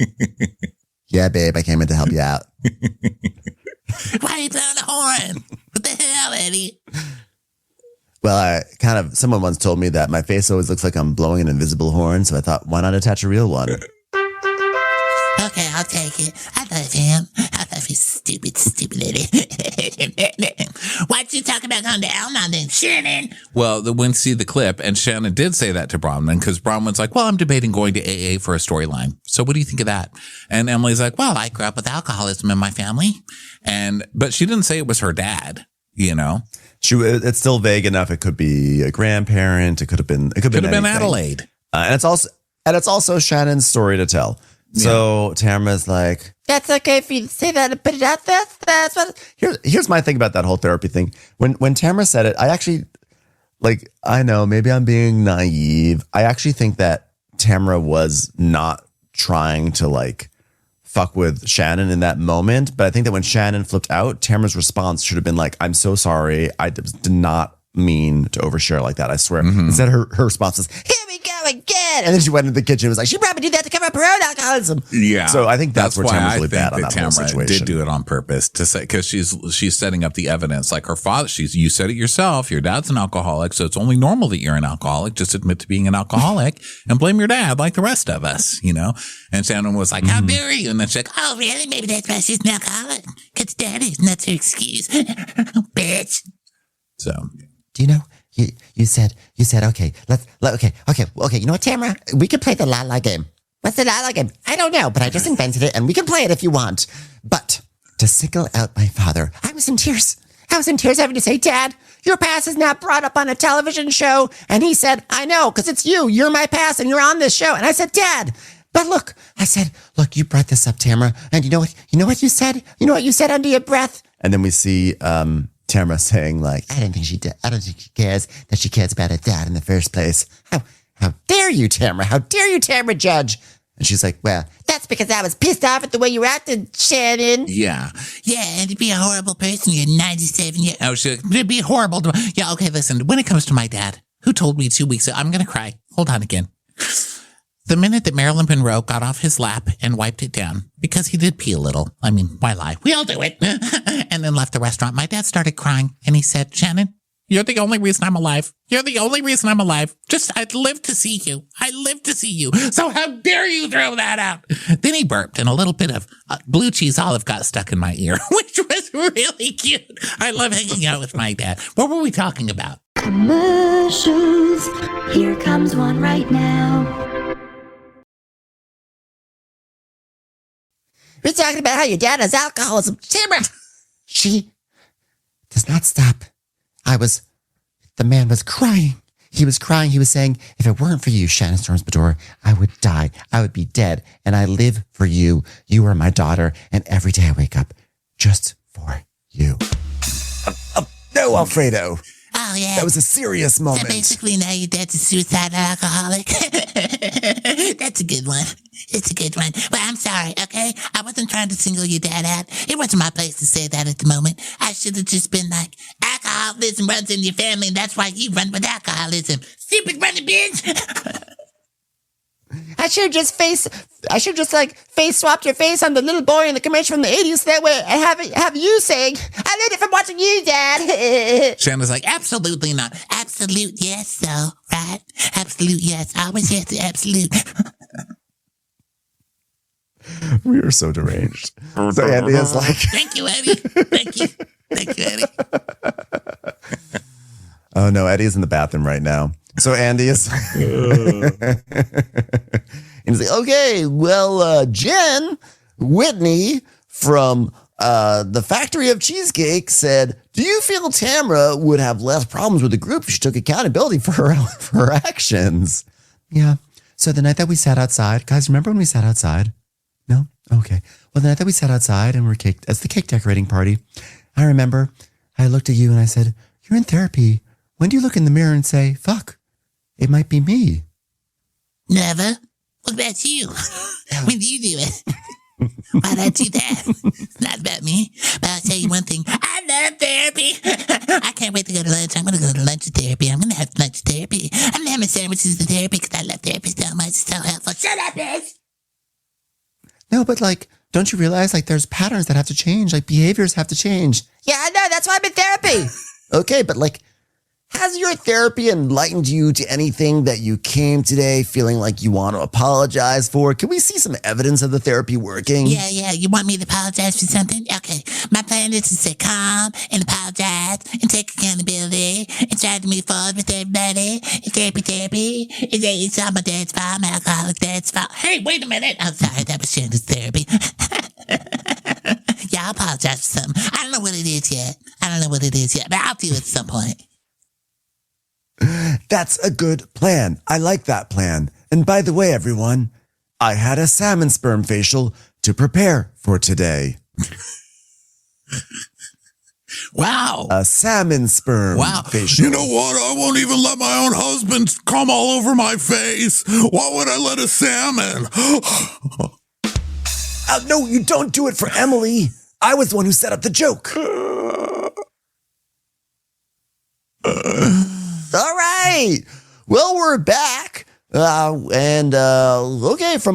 Yeah, babe, I came in to help you out. Why are you blowing the horn? What the hell, Eddie? Well, someone once told me that my face always looks like I'm blowing an invisible horn, so I thought, why not attach a real one? Okay, I'll take it. I love him. I love his stupid lady. Why'd you talk about going to Al-Anon then, Shannon? Well, when see the clip, and Shannon did say that to Bronwyn, because Bronwyn's like, well, I'm debating going to AA for a storyline. So what do you think of that? And Emily's like, well, I grew up with alcoholism in my family. But she didn't say it was her dad, It's still vague enough. It could be a grandparent. It could have been Adelaide. And it's also Shannon's story to tell. So Tamara's like, that's okay for you to say that and put it out there. That's what. Here's my thing about that whole therapy thing. When Tamara said it, I actually, I know maybe I'm being naive. I actually think that Tamara was not trying to fuck with Shannon in that moment. But I think that when Shannon flipped out, Tamara's response should have been like, I'm so sorry. I did not mean to overshare like that. I swear. Mm-hmm. Instead, her response was, here we go again. And then she went into the kitchen and was like, she probably did that to cover up her own alcoholism. Yeah. So I think that's where Tamara's really bad on that whole Tamara situation. did do it on purpose to say, because she's setting up the evidence. Like her father, you said it yourself. Your dad's an alcoholic, so it's only normal that you're an alcoholic. Just admit to being an alcoholic and blame your dad like the rest of us, And Shannon was like, how dare you? And then she's like, oh, really? Maybe that's why she's an alcoholic. Because daddy's not her excuse. Bitch. So. Do you know? You said, okay, okay. You know what, Tamara? We could play the la-la game. What's the la-la game? I don't know, but I just invented it and we can play it if you want. But to single out my father, I was in tears. I was in tears having to say, Dad, your past is not brought up on a television show. And he said, I know, because it's you. You're my past and you're on this show. And I said, Dad, But look, I said, look, you brought this up, Tamara. And you know what you said? You know what you said under your breath? And then we see Tamara saying like, I don't think she cares that she cares about her dad in the first place. How dare you, Tamara? How dare you, Tamara Judge? and she's like, well, That's because I was pissed off at the way you acted, Shannon. Yeah. Yeah, and to be a horrible person, you're 97 years. Oh, it'd be horrible. Yeah, okay, listen. When it comes to my dad, who told me 2 weeks ago, I'm going to cry. Hold on again. The minute that Marilyn Monroe got off his lap and wiped it down, because he did pee a little. I mean, why lie? We all do it. And then left the restaurant. My dad started crying and he said, Shannon, you're the only reason I'm alive. You're the only reason I'm alive. I'd live to see you. I live to see you. So how dare you throw that out? Then he burped and a little bit of blue cheese olive got stuck in my ear, which was really cute. I love hanging out with my dad. What were we talking about? Commercials. Here comes one right now. We're talking about how your dad has alcoholism. Tamara, she does not stop. The man was crying. He was crying. He was saying, if it weren't for you, Shannon Storms-Bedore, I would die. I would be dead. And I live for you. You are my daughter. And every day I wake up just for you. No, Alfredo. Oh, yeah. that was a serious So moment. basically now your dad's a suicidal alcoholic. That's a good one. It's a good one. But I'm sorry, okay? I wasn't trying to single your dad out. It wasn't my place to say that at the moment. I should have just been like, alcoholism runs in your family, and that's why you run with alcoholism. Stupid running bitch. I should just face swapped your face on the little boy in the commercial from the 80s. That way I have you saying, I learned it from watching you, Dad. Shannon's like, Absolutely not. Absolute yes, though, right? Absolute yes. Always yes to absolute. We are so deranged. So Andy is like, Thank you, Eddie. Thank you. Thank you, Eddie. oh no, Eddie is in the bathroom right now. So Andy is, and he's like, okay, well, Jen Whitney from the Factory of Cheesecake said, do you feel Tamara would have less problems with the group if she took accountability for her actions? Yeah. So the night that we sat outside, guys, remember when we sat outside? No? Okay. Well, the night that we sat outside and we're as the cake decorating party, I remember I looked at you and I said, you're in therapy. When do you look in the mirror and say, fuck, it might be me? Never. What about you? When do you do it? Why'd I do that? It's not about me. But I'll tell you one thing. I love therapy. I can't wait to go to lunch. I'm going to go to lunch therapy. I'm going to have lunch therapy. I'm going to have my sandwiches at therapy because I love therapy so much. It's so helpful. Shut up, bitch. No, but like, don't you realize like there's patterns that have to change? Like behaviors have to change. Yeah, I know. That's why I'm in therapy. Okay, but like, has your therapy enlightened you to anything that you came today feeling like you want to apologize for? Can we see some evidence of the therapy working? Yeah. You want me to apologize for something? Okay. My plan is to stay calm and apologize and take accountability and try to move forward with everybody. Therapy. It's all my dad's fault, my alcoholic dad's fault. Hey, wait a minute. I'm sorry. That was Shannon's therapy. Yeah, I'll apologize for something. I don't know what it is yet, but I'll do it at some point. That's a good plan. I like that plan. And by the way, everyone, I had a salmon sperm facial to prepare for today. wow. A salmon sperm facial. You know what? I won't even let my own husband come all over my face. Why would I let a salmon? No, you don't do it for Emily. I was the one who set up the joke. All right. Well, we're back. From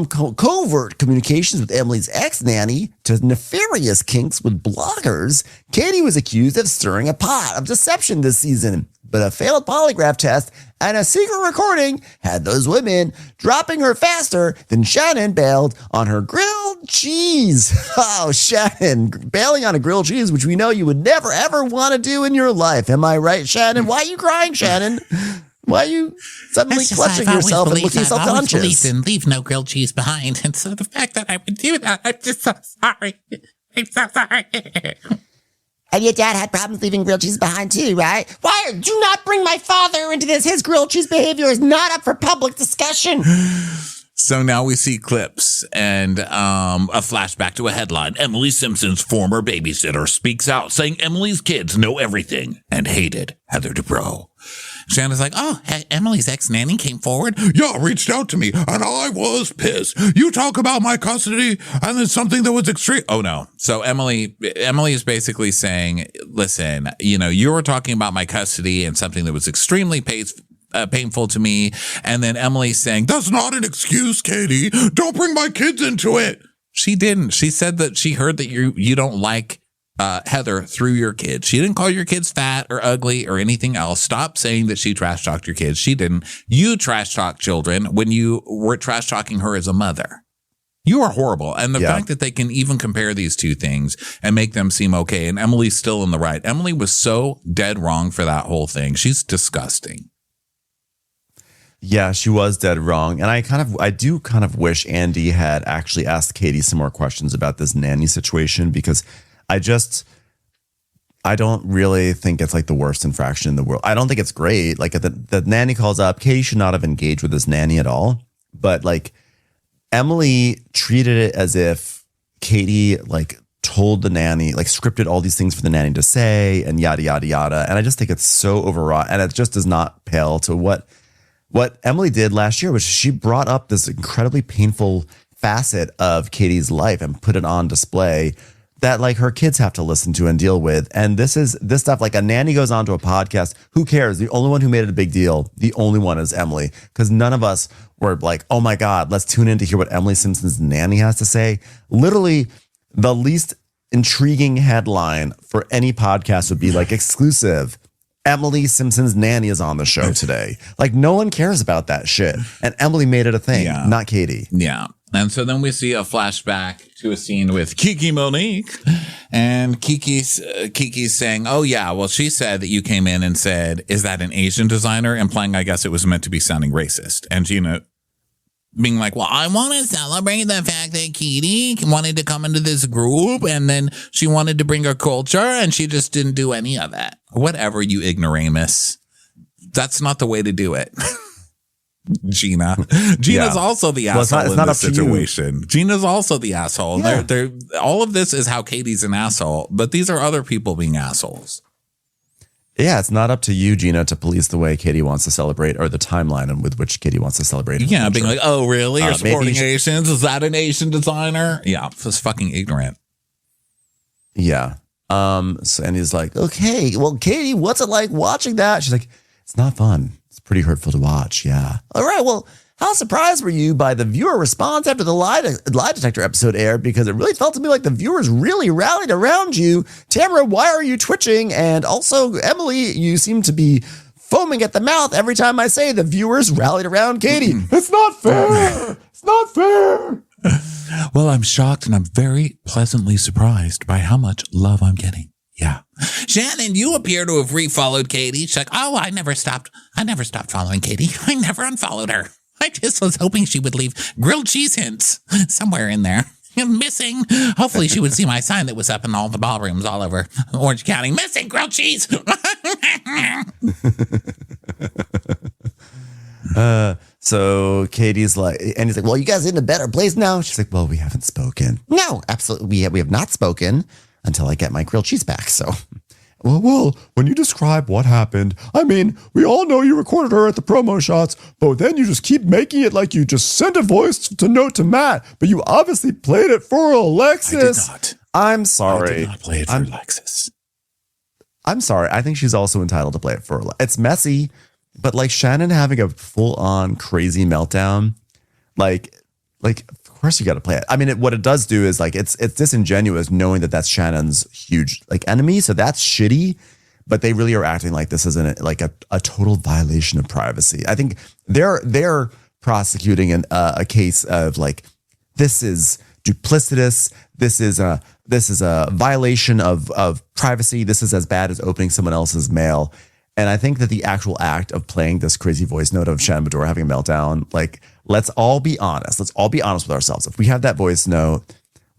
covert communications with Emily's ex-nanny to nefarious kinks with bloggers, Katie was accused of stirring a pot of deception this season. But a failed polygraph test and a secret recording had those women dropping her faster than Shannon bailed on her grilled cheese. Oh, Shannon, bailing on a grilled cheese, which we know you would never, ever want to do in your life. Am I right, Shannon? Why are you crying, Shannon? Why are you suddenly clutching yourself and looking self-conscious? I've always believed in leave no grilled cheese behind. And so the fact that I would do that, I'm just so sorry. I'm so sorry. And your dad had problems leaving grilled cheese behind too, right? Why? Do not bring my father into this. His grilled cheese behavior is not up for public discussion. So now we see clips and a flashback to a headline. Emily Simpson's former babysitter speaks out saying Emily's kids know everything and hated Heather Dubrow. Shannon's like, oh, Emily's ex-nanny came forward. Yeah, reached out to me, and I was pissed. You talk about my custody, and then something that was extreme. Oh, no. So Emily is basically saying, listen, you were talking about my custody and something that was extremely painful to me. And then Emily's saying, that's not an excuse, Katie. Don't bring my kids into it. She didn't. She said that she heard that you don't like Heather through your kids. She didn't call your kids fat or ugly or anything else. Stop saying that she trash talked your kids. She didn't. You trash talk children when you were trash talking her as a mother. You are horrible. And the fact that they can even compare these two things and make them seem okay. And Emily's still in the right. Emily was so dead wrong for that whole thing. She's disgusting. Yeah, she was dead wrong. And I do kind of wish Andy had actually asked Katie some more questions about this nanny situation, because I don't really think it's like the worst infraction in the world. I don't think it's great. Like the nanny calls up. Katie should not have engaged with this nanny at all. But like Emily treated it as if Katie like told the nanny, like scripted all these things for the nanny to say and yada, yada, yada. And I just think it's so overwrought, and it just does not pale to what Emily did last year, which she brought up this incredibly painful facet of Katie's life and put it on display that like her kids have to listen to and deal with. And this stuff, like a nanny goes on to a podcast. Who cares? The only one who made it a big deal, the only one is Emily, because none of us were like, oh my God, let's tune in to hear what Emily Simpson's nanny has to say. Literally the least intriguing headline for any podcast would be like exclusive. Emily Simpson's nanny is on the show today. Like no one cares about that shit. And Emily made it a thing, not Katie. Yeah. And so then we see a flashback to a scene with Kiki Monique, and Kiki's saying, oh yeah, well, she said that you came in and said, is that an Asian designer? Implying, I guess it was meant to be sounding racist. And Gina being like, well, I want to celebrate the fact that Katie wanted to come into this group and then she wanted to bring her culture and she just didn't do any of that. Whatever, you ignoramus. That's not the way to do it. Gina's also the asshole in this situation. Gina's also the asshole. Yeah. All of this is how Katie's an asshole, but these are other people being assholes. Yeah, it's not up to you, Gina, to police the way Katie wants to celebrate or the timeline with which Katie wants to celebrate. Yeah, being like, oh, really? You're supporting Asians? Is that an Asian designer? Yeah, it's fucking ignorant. Yeah. So, and he's like, okay, well, Katie, what's it like watching that? She's like, it's not fun. It's pretty hurtful to watch. Yeah. All right. Well, how surprised were you by the viewer response after the lie detector episode aired? Because it really felt to me like the viewers really rallied around you. Tamara, why are you twitching? And also, Emily, you seem to be foaming at the mouth every time I say the viewers rallied around Katie. It's not fair. It's not fair. Well, I'm shocked and I'm very pleasantly surprised by how much love I'm getting. Yeah. Shannon, you appear to have refollowed Katie. She's like, oh, I never stopped following Katie. I never unfollowed her. I just was hoping she would leave grilled cheese hints somewhere in there. Missing. Hopefully she would see my sign that was up in all the ballrooms all over Orange County. Missing grilled cheese. So Katie's like, and he's like, well, you guys are in a better place now. She's like, well, we haven't spoken. No, absolutely. We have not spoken until I get my grilled cheese back. So, well, when you describe what happened, I mean, we all know you recorded her at the promo shots, but then you just keep making it like you just sent a voice note to Matt, but you obviously played it for Alexis. I did not. I'm sorry. I did not play it for Alexis. I'm sorry. I think she's also entitled to play it for Alexis. It's messy, but like Shannon having a full-on crazy meltdown, like of course you got to play it. I mean, what it does do is like it's disingenuous knowing that that's Shannon's huge like enemy, so that's shitty. But they really are acting like this isn't like a total violation of privacy. I think they're prosecuting a case of like this is duplicitous. This is a violation of privacy. This is as bad as opening someone else's mail. And I think that the actual act of playing this crazy voice note of Shannon Bedore having a meltdown, like, let's all be honest. Let's all be honest with ourselves. If we have that voice note,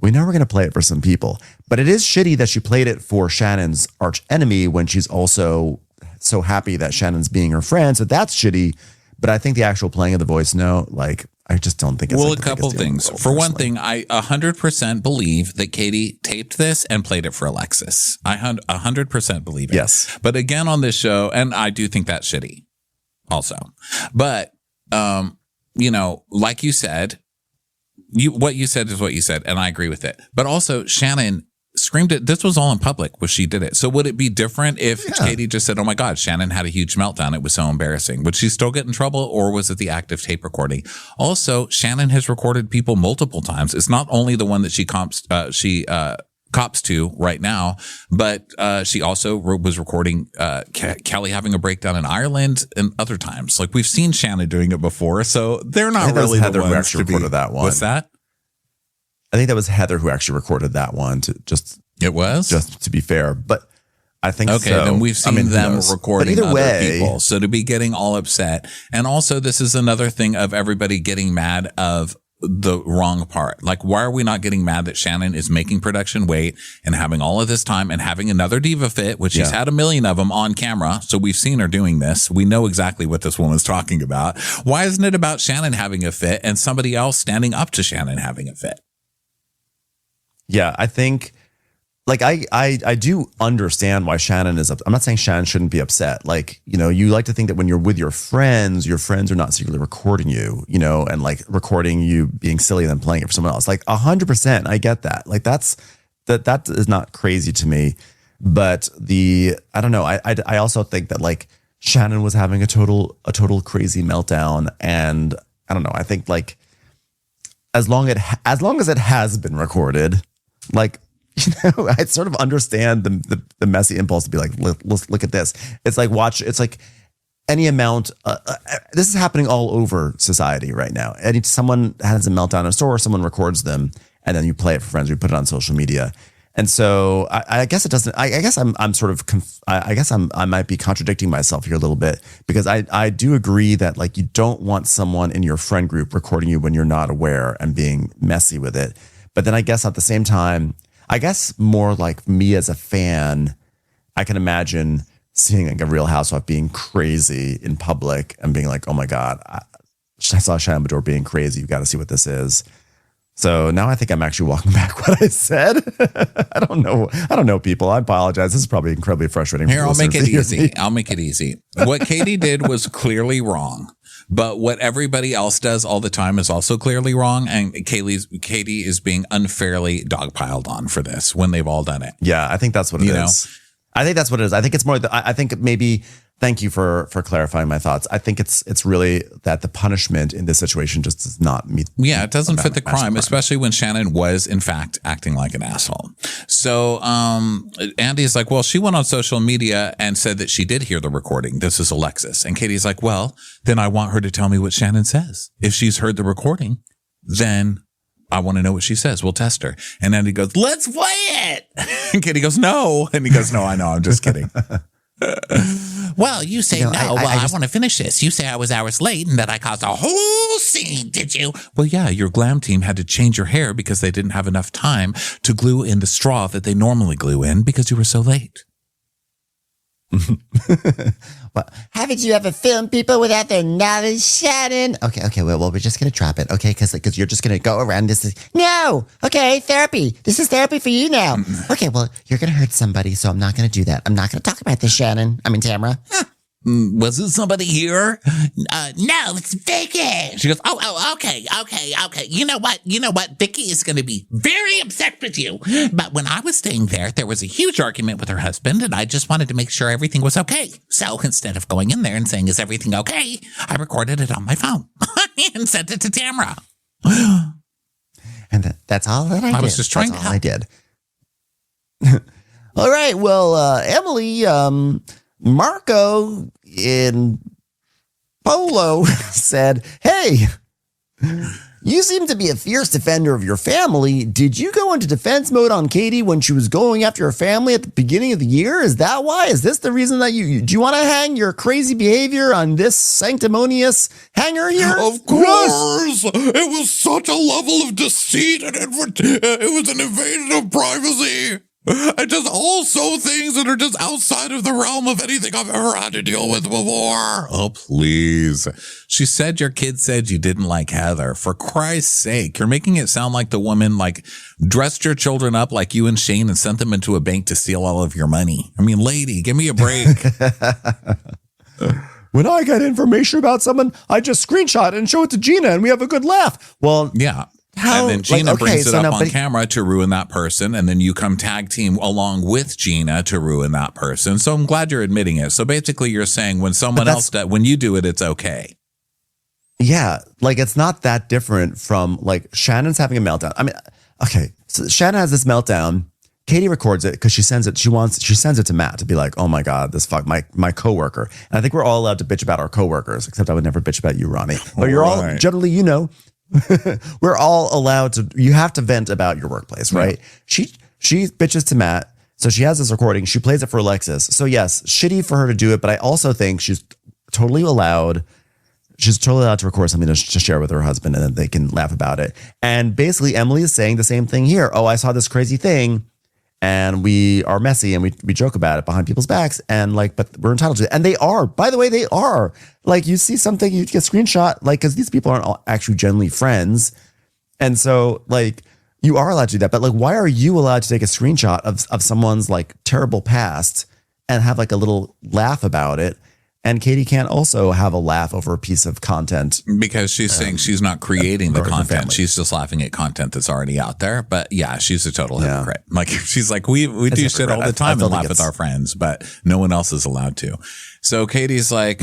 we know we're going to play it for some people. But it is shitty that she played it for Shannon's arch enemy when she's also so happy that Shannon's being her friend. So that's shitty. But I think the actual playing of the voice note, like, I just don't think it's Well, like a the couple biggest deal in the things. world, For one personally. thing, I 100% believe that Katie taped this and played it for Alexis. I 100% believe it. Yes. But again, on this show, and I do think that's shitty also. But, you know, like you said, what you said is what you said, and I agree with it. But also, Shannon screamed it. This was all in public when she did it. So would it be different if Katie just said, oh my God, Shannon had a huge meltdown. It was so embarrassing. Would she still get in trouble, or was it the active tape recording? Also, Shannon has recorded people multiple times. It's not only the one that she cops to right now, but she also was recording Kelly having a breakdown in Ireland and other times. Like, we've seen Shannon doing it before, so they're not really Heather the who ones actually to be. recorded that one. What's that? I think that was Heather who actually recorded that one. It was just to be fair, but I think okay. so. Then we've seen who them knows? recording But either other way, people. So to be getting all upset, and also this is another thing of everybody getting mad of the wrong part. Like, why are we not getting mad that Shannon is making production wait and having all of this time and having another diva fit, which she's had a million of them on camera. So we've seen her doing this. We know exactly what this woman's talking about. Why isn't it about Shannon having a fit and somebody else standing up to Shannon having a fit? yeah, I think like I do understand why Shannon is I'm not saying Shannon shouldn't be upset. Like, you know, you like to think that when you're with your friends are not secretly recording you, you know, and like recording you being silly and then playing it for someone else. Like 100%. I get that. Like that is not crazy to me. But I don't know. I also think that like Shannon was having a total crazy meltdown. And I don't know. I think like as long as it has been recorded, like, you know, I sort of understand the messy impulse to be like, let's look at this. It's like it's like any amount. This is happening all over society right now. Someone has a meltdown in a store, someone records them, and then you play it for friends. You put it on social media, and so I guess it doesn't. I guess I'm sort of. I guess I might be contradicting myself here a little bit, because I do agree that like you don't want someone in your friend group recording you when you're not aware and being messy with it. But then I guess at the same time, I guess more like me as a fan, I can imagine seeing like a Real Housewife being crazy in public and being like, oh my God, I saw Shannon Bedore being crazy. You got to see what this is. So now I think I'm actually walking back what I said. I don't know, people. I apologize. This is probably incredibly frustrating. Here, I'll make it easy. I'll make it easy. What Katie did was clearly wrong. But what everybody else does all the time is also clearly wrong. And Katie is being unfairly dogpiled on for this when they've all done it. Yeah, I think that's what it is. I think that's what it is. I think it's more, I think maybe, thank you for clarifying my thoughts. I think it's really that the punishment in this situation just does not meet. Yeah, it doesn't fit the crime, especially when Shannon was in fact acting like an asshole. So Andy's like, well, she went on social media and said that she did hear the recording. This is Alexis. And Katie's like, well, then I want her to tell me what Shannon says. If she's heard the recording, then I want to know what she says. We'll test her. And Andy goes, let's play it. And Katie goes, no. And he goes, no, I know. I'm just kidding. Well, you say no. I want to finish this. You say I was hours late and that I caused a whole scene, did you? Well, yeah, your glam team had to change your hair because they didn't have enough time to glue in the straw that they normally glue in because you were so late. Well, haven't you ever filmed people without their knowledge, Shannon? Okay, well, we're just going to drop it, okay? Because you're just going to go around no! Okay, therapy. This is therapy for you now. Okay, well, you're going to hurt somebody, so I'm not going to do that. I'm not going to talk about this, Shannon. I mean, Tamara. Was it somebody here? No, it's Vicky. She goes, Okay. You know what? Vicky is going to be very upset with you. But when I was staying there was a huge argument with her husband, and I just wanted to make sure everything was okay. So instead of going in there and saying, is everything okay? I recorded it on my phone and sent it to Tamara. And that's all that I did. I was just trying that's to all help. I did. All right, well, Emily, Marco in Polo said, hey, you seem to be a fierce defender of your family. Did you go into defense mode on Katie when she was going after her family at the beginning of the year? Is that why? Is this the reason that do you want to hang your crazy behavior on this sanctimonious hanger here? Of course! It was such a level of deceit and it was an invasion of privacy. And just also things that are just outside of the realm of anything I've ever had to deal with before. Oh, please. She said your kid said you didn't like Heather. For Christ's sake, you're making it sound like the woman like dressed your children up like you and Shane and sent them into a bank to steal all of your money. I mean, lady, give me a break. When I get information about someone, I just screenshot it and show it to Gina and we have a good laugh. Well, yeah. How, and then Gina brings it up on but camera to ruin that person. And then you come tag team along with Gina to ruin that person. So I'm glad you're admitting it. So basically you're saying when someone else does, when you do it, it's okay. Yeah. Like it's not that different from like Shannon's having a meltdown. I mean, okay. So Shannon has this meltdown. Katie records it because she sends it to Matt to be like, oh my God, this fuck my coworker. And I think we're all allowed to bitch about our coworkers, except I would never bitch about you, Ronnie. But you're all generally, we're all allowed to, you have to vent about your workplace, right? Yeah. She bitches to Matt. So she has this recording. She plays it for Alexis. So yes, shitty for her to do it. But I also think she's totally allowed to record something to share with her husband and then they can laugh about it. And basically Emily is saying the same thing here. Oh, I saw this crazy thing. And we are messy and we joke about it behind people's backs and like, but we're entitled to it. And they are, by the way, they are like, you see something, you get screenshot, like, cause these people aren't all actually generally friends. And so like, you are allowed to do that, but like, why are you allowed to take a screenshot of someone's like terrible past and have like a little laugh about it? And Katie can't also have a laugh over a piece of content. Because she's saying she's not creating the content. She's just laughing at content that's already out there. But yeah, she's a total hypocrite. Like she's like, we do shit all the time and laugh with our friends, but no one else is allowed to. So Katie's like,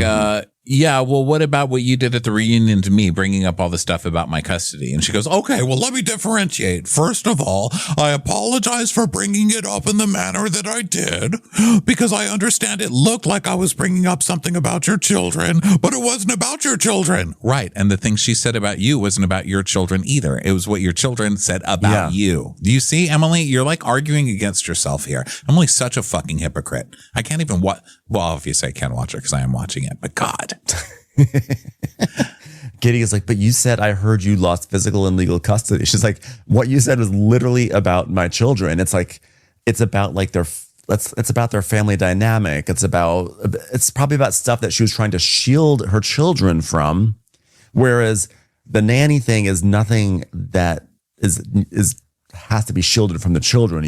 yeah, well, what about what you did at the reunion to me, bringing up all the stuff about my custody? And she goes, okay, well, let me differentiate. First of all, I apologize for bringing it up in the manner that I did, because I understand it looked like I was bringing up something about your children, but it wasn't about your children. Right. And the thing she said about you wasn't about your children either. It was what your children said about you. Do you see, Emily? You're like arguing against yourself here. Emily's such a fucking hypocrite. I can't even watch. Well, obviously I can't watch it because I am watching it, but God. Katie is like, but you said I heard you lost physical and legal custody. She's like, what you said was literally about my children. It's like, it's about like it's about their family dynamic. It's probably about stuff that she was trying to shield her children from. Whereas the nanny thing is nothing that has to be shielded from the children,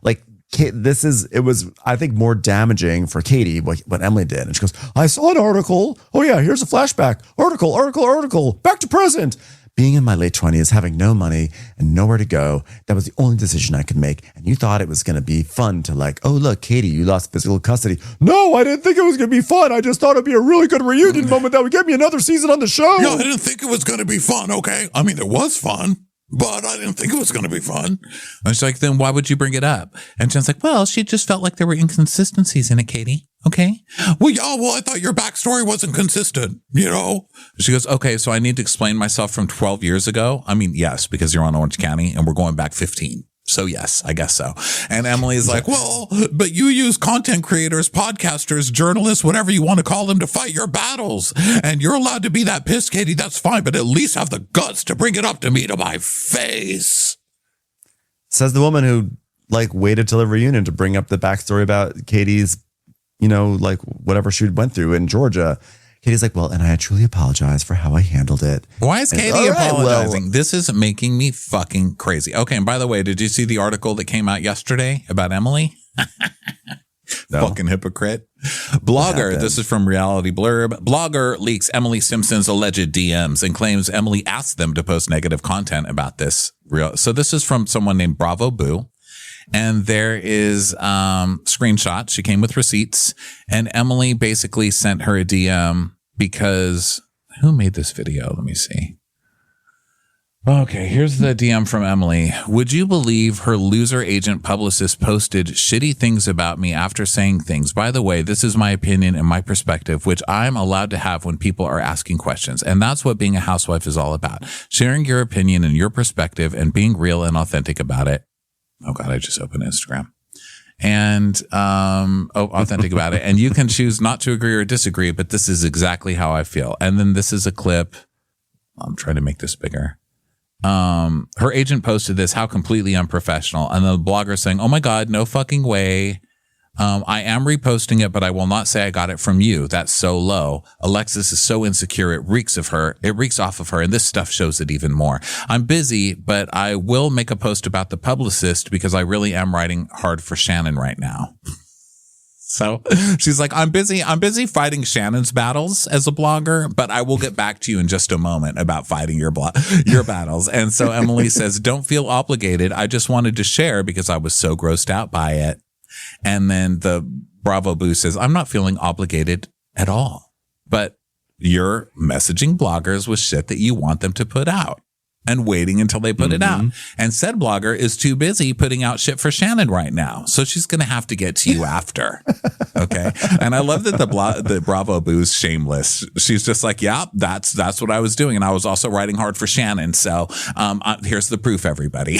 like. It was, I think, more damaging for Katie, what Emily did. And she goes, I saw an article. Oh yeah, here's a flashback. Article, back to present. Being in my late 20s, having no money and nowhere to go, that was the only decision I could make. And you thought it was going to be fun to like, oh look, Katie, you lost physical custody. No, I didn't think it was going to be fun. I just thought it'd be a really good reunion moment that would get me another season on the show. Yeah, I didn't think it was going to be fun, okay? I mean, it was fun. But I didn't think it was going to be fun. I was like, then why would you bring it up? And Jen's like, well, she just felt like there were inconsistencies in it, Katie. Okay. Well, yeah, I thought your backstory wasn't consistent, She goes, okay, so I need to explain myself from 12 years ago. I mean, yes, because you're on Orange County and we're going back 15. So yes, I guess so. And Emily's like, well, but you use content creators, podcasters, journalists, whatever you want to call them to fight your battles. And you're allowed to be that pissed, Katie. That's fine. But at least have the guts to bring it up to me to my face. Says the woman who like waited till the reunion to bring up the backstory about Katie's, like whatever she went through in Georgia. Katie's like, well, and I truly apologize for how I handled it. Why is Katie apologizing? This is making me fucking crazy. Okay, and by the way, did you see the article that came out yesterday about Emily? No. Fucking hypocrite. Blogger, this is from Reality Blurb. Blogger leaks Emily Simpson's alleged DMs and claims Emily asked them to post negative content about this. So this is from someone named Bravo Boo. And there is screenshots. She came with receipts. And Emily basically sent her a DM because who made this video? Let me see. Okay, here's the DM from Emily. Would you believe her loser agent publicist posted shitty things about me after saying things? By the way, this is my opinion and my perspective, which I'm allowed to have when people are asking questions. And that's what being a housewife is all about. Sharing your opinion and your perspective and being real and authentic about it. Oh God, I just opened Instagram. And authentic about it. And you can choose not to agree or disagree, but this is exactly how I feel. And then this is a clip. I'm trying to make this bigger. her agent posted this, how completely unprofessional. And the blogger saying, oh my God, no fucking way. I am reposting it, but I will not say I got it from you. That's so low. Alexis is so insecure. It reeks off of her. And this stuff shows it even more. I'm busy, but I will make a post about the publicist because I really am writing hard for Shannon right now. So she's like, I'm busy fighting Shannon's battles as a blogger, but I will get back to you in just a moment about fighting your battles. And so Emily says, don't feel obligated. I just wanted to share because I was so grossed out by it. And then the Bravo Boo says, I'm not feeling obligated at all, but you're messaging bloggers with shit that you want them to put out and waiting until they put it out. And said blogger is too busy putting out shit for Shannon right now. So she's going to have to get to you after. Okay. And I love that the Bravo Boo's shameless. She's just like, yeah, that's what I was doing. And I was also writing hard for Shannon. So here's the proof, everybody.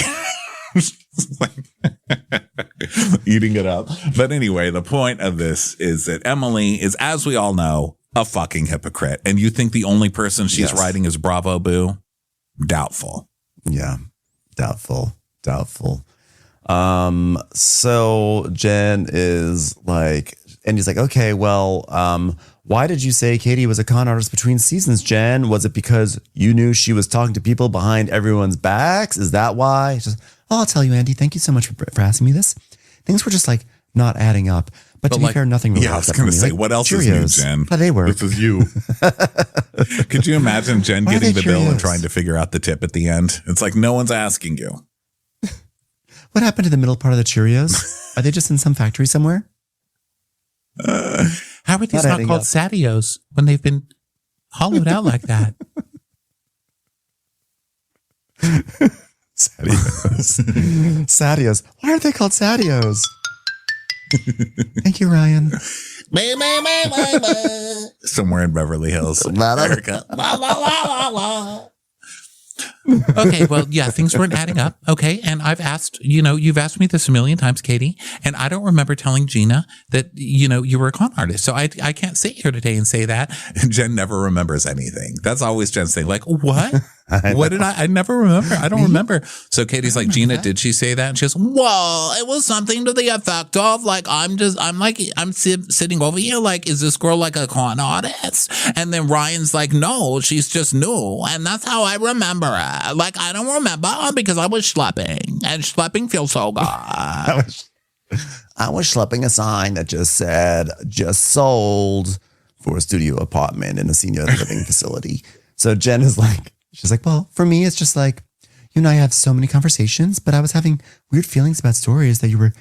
Eating it up. But anyway, the point of this is that Emily is, as we all know, a fucking hypocrite. And you think the only person she's writing is Bravo Boo? Doubtful. Yeah. Doubtful. So Jen is like, and he's like, okay, well, why did you say Katie was a con artist between seasons, Jen? Was it because you knew she was talking to people behind everyone's backs? Is that why? Just, I'll tell you, Andy, thank you so much for asking me this. Things were just like not adding up. But to be fair, nothing really. Yeah, I was going to say, what else is new, Jen? But they were. This is you. Could you imagine Jen getting the bill and trying to figure out the tip at the end? It's like no one's asking you. What happened to the middle part of the Cheerios? Are they just in some factory somewhere? How are these not called Satios when they've been hollowed out like that? Satios. Why aren't they called Satios? Thank you, Ryan. Somewhere in Beverly Hills, America. Okay, well, yeah, things weren't adding up. Okay, and I've asked, you've asked me this a million times, Katie, and I don't remember telling Gina that, you were a con artist. So I can't sit here today and say that. And Jen never remembers anything. That's always Jen's thing. Like, what? What did I never remember. I don't remember. So Katie's like, Gina, did she say that? And she goes, well, it was something to the effect of like, I'm sitting over here. Like, is this girl like a con artist? And then Ryan's like, no, she's just new. And that's how I remember it. Like, I don't remember because I was schlepping and schlepping feels so good. I was schlepping a sign that just said, just sold for a studio apartment in a senior living facility. So Jen is like, she's like, well, for me, it's just like, you and I have so many conversations, but I was having weird feelings about stories that you were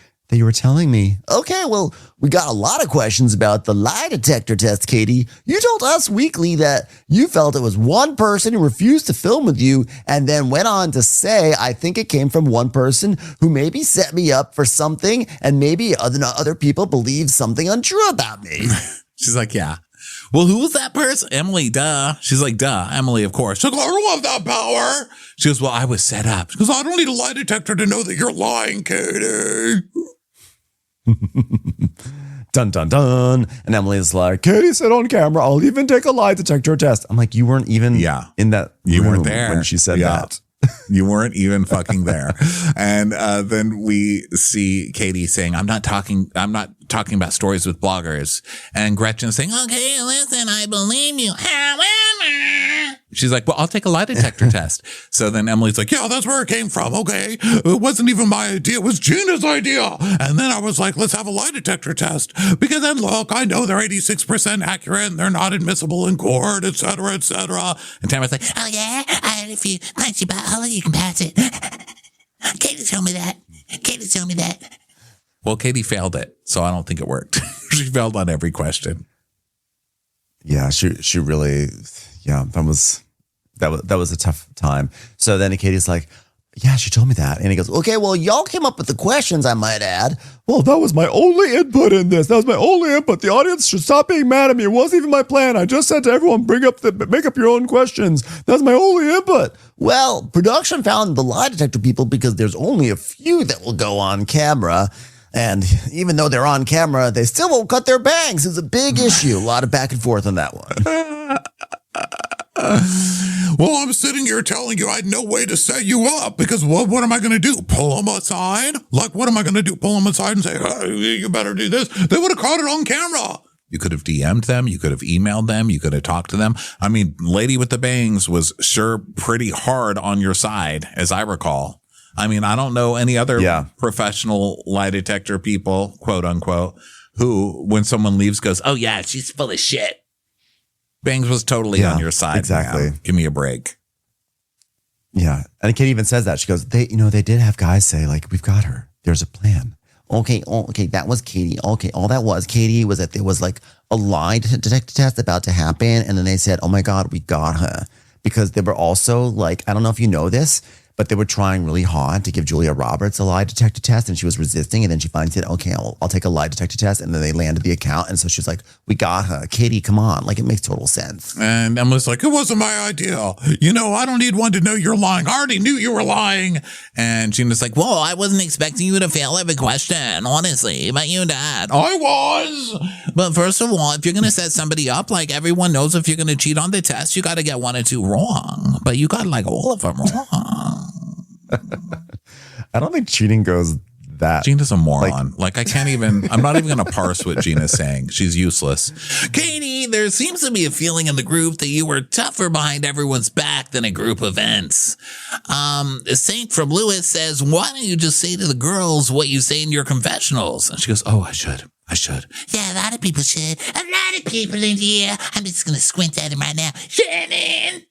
telling me. Okay, well, we got a lot of questions about the lie detector test, Katie. You told Us Weekly that you felt it was one person who refused to film with you and then went on to say, I think it came from one person who maybe set me up for something and maybe other people believe something untrue about me. She's like, yeah. Well, who was that person? Emily, duh. She's like, duh. Emily, of course. She's like, I don't have that power. She goes, well, I was set up. She goes, I don't need a lie detector to know that you're lying, Katie. Dun, dun, dun. And Emily's like, Katie said on camera, I'll even take a lie detector test. I'm like, you weren't even in that you room weren't there when she said that. You weren't even fucking there. And then we see Katie saying, I'm not talking about stories with bloggers. And Gretchen saying, okay, listen, I believe you. However, she's like, well, I'll take a lie detector test. So then Emily's like, yeah, that's where it came from. Okay. It wasn't even my idea. It was Gina's idea. And then I was like, let's have a lie detector test because then look, I know they're 86% accurate and they're not admissible in court, et cetera, et cetera. And Tamara's like, oh yeah, if you punch your butthole, you can pass it. Katie told me that. Well, Katie failed it, so I don't think it worked. She failed on every question. Yeah, she really, that was a tough time. So then Katie's like, yeah, she told me that. And he goes, okay, well, y'all came up with the questions, I might add. well, that was my only input in this. That was my only input. The audience should stop being mad at me. It wasn't even my plan. I just said to everyone, make up your own questions. That's my only input. Well, production found the lie detector people because there's only a few that will go on camera. And even though they're on camera, they still won't cut their bangs. It's a big issue. A lot of back and forth on that one. Well, I'm sitting here telling you I had no way to set you up because what am I going to do? Pull them aside? Like, what am I going to do? Pull them aside and say, hey, you better do this. They would have caught it on camera. You could have DM'd them. You could have emailed them. You could have talked to them. I mean, Lady with the Bangs was sure pretty hard on your side, as I recall. I mean, I don't know any other professional lie detector people, quote unquote, who, when someone leaves, goes, oh, yeah, she's full of shit. Bangs was totally on your side. Exactly. Man. Give me a break. Yeah. And Katie even says that. She goes, they did have guys say, like, we've got her. There's a plan. Okay, that was Katie. Okay, all that was, Katie, was that there was like a lie detector test about to happen. And then they said, oh my God, we got her. Because they were also like, I don't know if you know this, but they were trying really hard to give Julia Roberts a lie detector test and she was resisting. And then she finally said, okay, I'll take a lie detector test. And then they landed the account. And so she was like, we got her. Katie, come on. Like, it makes total sense. And Emily's like, it wasn't my idea. You know, I don't need one to know you're lying. I already knew you were lying. And Gina's like, whoa, I wasn't expecting you to fail every question, honestly, but you did. I was. But first of all, if you're going to set somebody up, like everyone knows if you're going to cheat on the test, you got to get 1 or 2 wrong. But you got like all of them wrong. I don't think cheating goes that. Gina's a moron. Like I can't even, I'm not even going to parse what Gina's saying. She's useless. Katie, there seems to be a feeling in the group that you were tougher behind everyone's back than at group events. Saint from Lewis says, why don't you just say to the girls what you say in your confessionals? And she goes, oh, I should. Yeah, a lot of people should. A lot of people in here. I'm just going to squint at him right now. Shannon!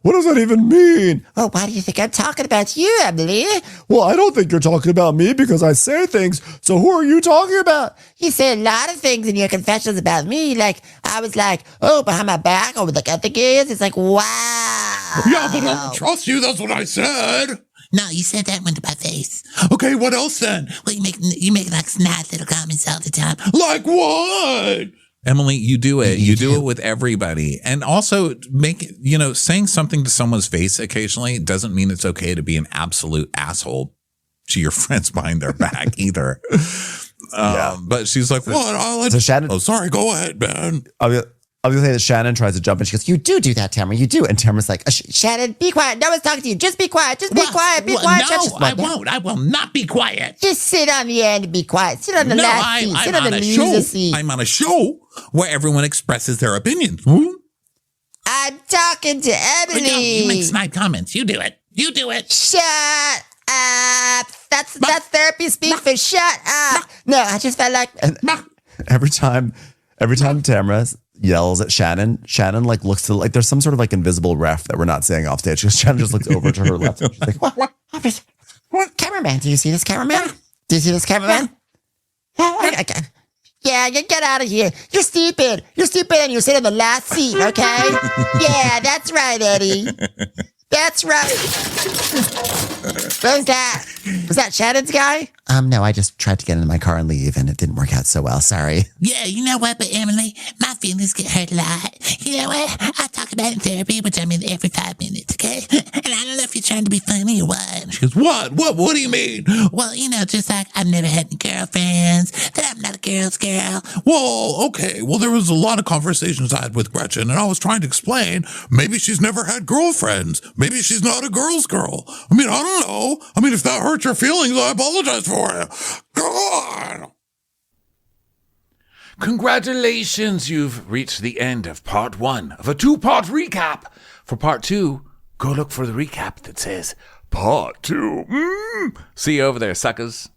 What does that even mean? Oh, why do you think I'm talking about you, Emily? Well, I don't think you're talking about me because I say things. So who are you talking about? You say a lot of things in your confessions about me. Like, I was like, oh, behind my back, or with like other kids. It's like, wow. Yeah, but I don't trust you. That's what I said. No, you said that one to my face. Okay, what else then? Well, you make like snide little comments all the time. Like what? Emily, you do it. You do it with everybody. And also saying something to someone's face occasionally doesn't mean it's okay to be an absolute asshole to your friends behind their back either. But she's like, what? So Shannon, oh, sorry. Go ahead, Ben. I was going to say that Shannon tries to jump in. She goes, you do that, Tamara. You do. And Tamara's like, Shannon, be quiet. No one's talking to you. Just be quiet. Just be quiet. Be quiet. No, I won't. I will not be quiet. Just sit on the end and be quiet. Sit on the last seat. Sit on the loser seat. I'm on a show where everyone expresses their opinions. I'm talking to Emily. No, you make snide comments. You do it. You do it. Shut up. That's therapy speak for shut up. No, I just felt like every time Tamara yells at Shannon like looks to like there's some sort of like invisible ref that we're not saying off stage. Shannon just looks over to her left. And she's like, what? Cameraman, do you see this cameraman? Do you see this cameraman? Okay. Yeah, you get out of here. You're stupid. You're stupid and you sit in the last seat, okay? Yeah, that's right, Eddie. That's right. What was that? Was that Shannon's guy? No, I just tried to get into my car and leave, and it didn't work out so well. Sorry. Yeah, you know what, but Emily, my feelings get hurt a lot. You know what? I talk about it in therapy, which I'm in every 5 minutes, okay? And I don't know if you're trying to be funny or what. She goes, what? What do you mean? Well, just like I've never had any girlfriends, that I'm not a girl's girl. Well, okay. Well, there was a lot of conversations I had with Gretchen, and I was trying to explain, maybe she's never had girlfriends. Maybe she's not a girl's girl. I mean, I don't know. I mean, if that hurts your feelings, I apologize for it. God. Congratulations, you've reached the end of part 1 of a 2-part recap. For part 2, go look for the recap that says part 2. See you over there, suckers.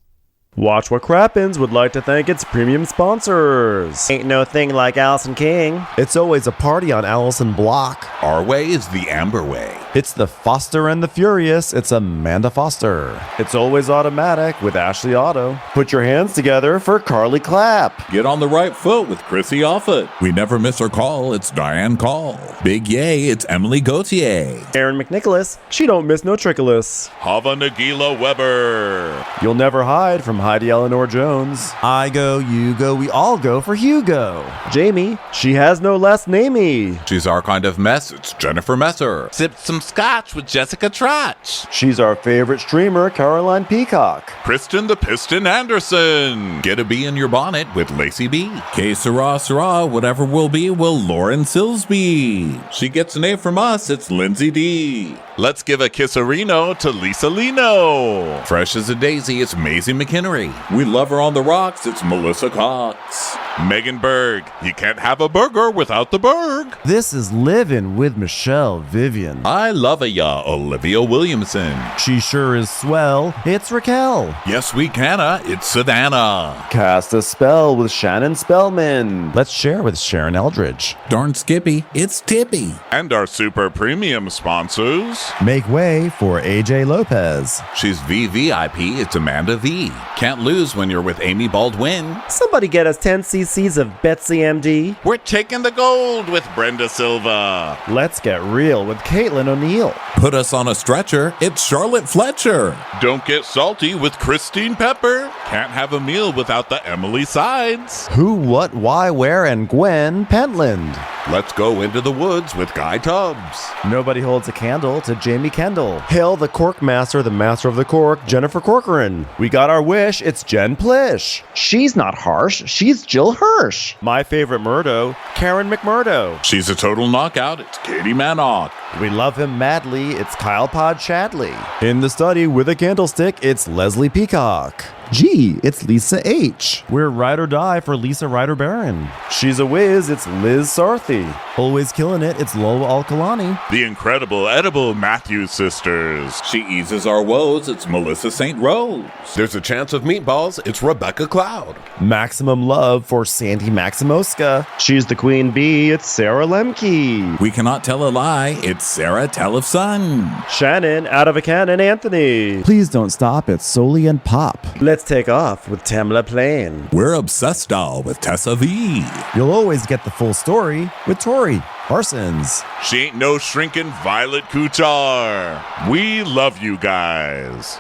Watch what Crappens would like to thank its premium sponsors. Ain't no thing like Allison King. It's always a party on Allison Block. Our way is the Amber way. It's the Foster and the Furious. It's Amanda Foster. It's always automatic with Ashley Auto. Put your hands together for Carly Clapp. Get on the right foot with Chrissy Offit. We never miss her call. It's Diane Call. Big yay. It's Emily Gauthier. Aaron McNicholas. She don't miss no trickolas. Hava Nagila Weber. You'll never hide from Heidi Eleanor Jones. I go, you go, we all go for Hugo. Jamie. She has no last namey. She's our kind of mess. It's Jennifer Messer. Sip some some scotch with Jessica Trotch. She's our favorite streamer, Caroline Peacock. Kristen the Piston Anderson. Get a bee in your bonnet with Lacey B. Que sera, sera, whatever will be, will Lauren Silsby. She gets an A from us, it's Lindsay D. Let's give a kisserino to Lisa Lino. Fresh as a daisy, it's Maisie McHenry. We love her on the rocks, it's Melissa Cox. Megan Berg. You can't have a burger without the Berg. This is Livin' with Michelle Vivian. I love ya, Olivia Williamson. She sure is swell. It's Raquel. Yes, we canna, it's Savannah. Cast a spell with Shannon Spellman. Let's share with Sharon Eldridge. Darn Skippy, it's Tippy. And our super premium sponsors. Make way for AJ Lopez. She's VVIP, it's Amanda V. Can't lose when you're with Amy Baldwin. Somebody get us 10 cc's of Betsy MD. We're taking the gold with Brenda Silva. Let's get real with Caitlin O'Neill. Put us on a stretcher, it's Charlotte Fletcher. Don't get salty with Christine Pepper. Can't have a meal without the Emily Sides. Who, what, why, where, and Gwen Pentland. Let's go into the woods with Guy Tubbs. Nobody holds a candle to Jamie Kendall. Hail the cork master, the master of the cork, Jennifer Corcoran. We got our wish, it's Jen Plish. She's not harsh, she's Jill Hirsch. My favorite Murdo, Karen McMurdo. She's a total knockout, it's Katie Manock. We love him madly, it's Kyle Pod Shadley. In the study with a candlestick, it's Leslie Peacock. Gee, it's Lisa H. We're ride or die for Lisa Ryder Barron. She's a whiz, it's Liz Sarthy. Always killing it, it's Lola Alkalani. The incredible edible Matthews sisters. She eases our woes, it's Melissa St. Rose. There's a chance of meatballs, it's Rebecca Cloud. Maximum love for Sandy Maximoska. She's the queen bee, it's Sarah Lemke. We cannot tell a lie, it's Sarah Tellefson. Shannon, out of a cannon, Anthony. Please don't stop, it's Soli and Pop. Let's take off with Tamla Plain. We're obsessed all with Tessa V. You'll always get the full story with Tori Parsons. She ain't no shrinking Violet Kuchar. We love you guys.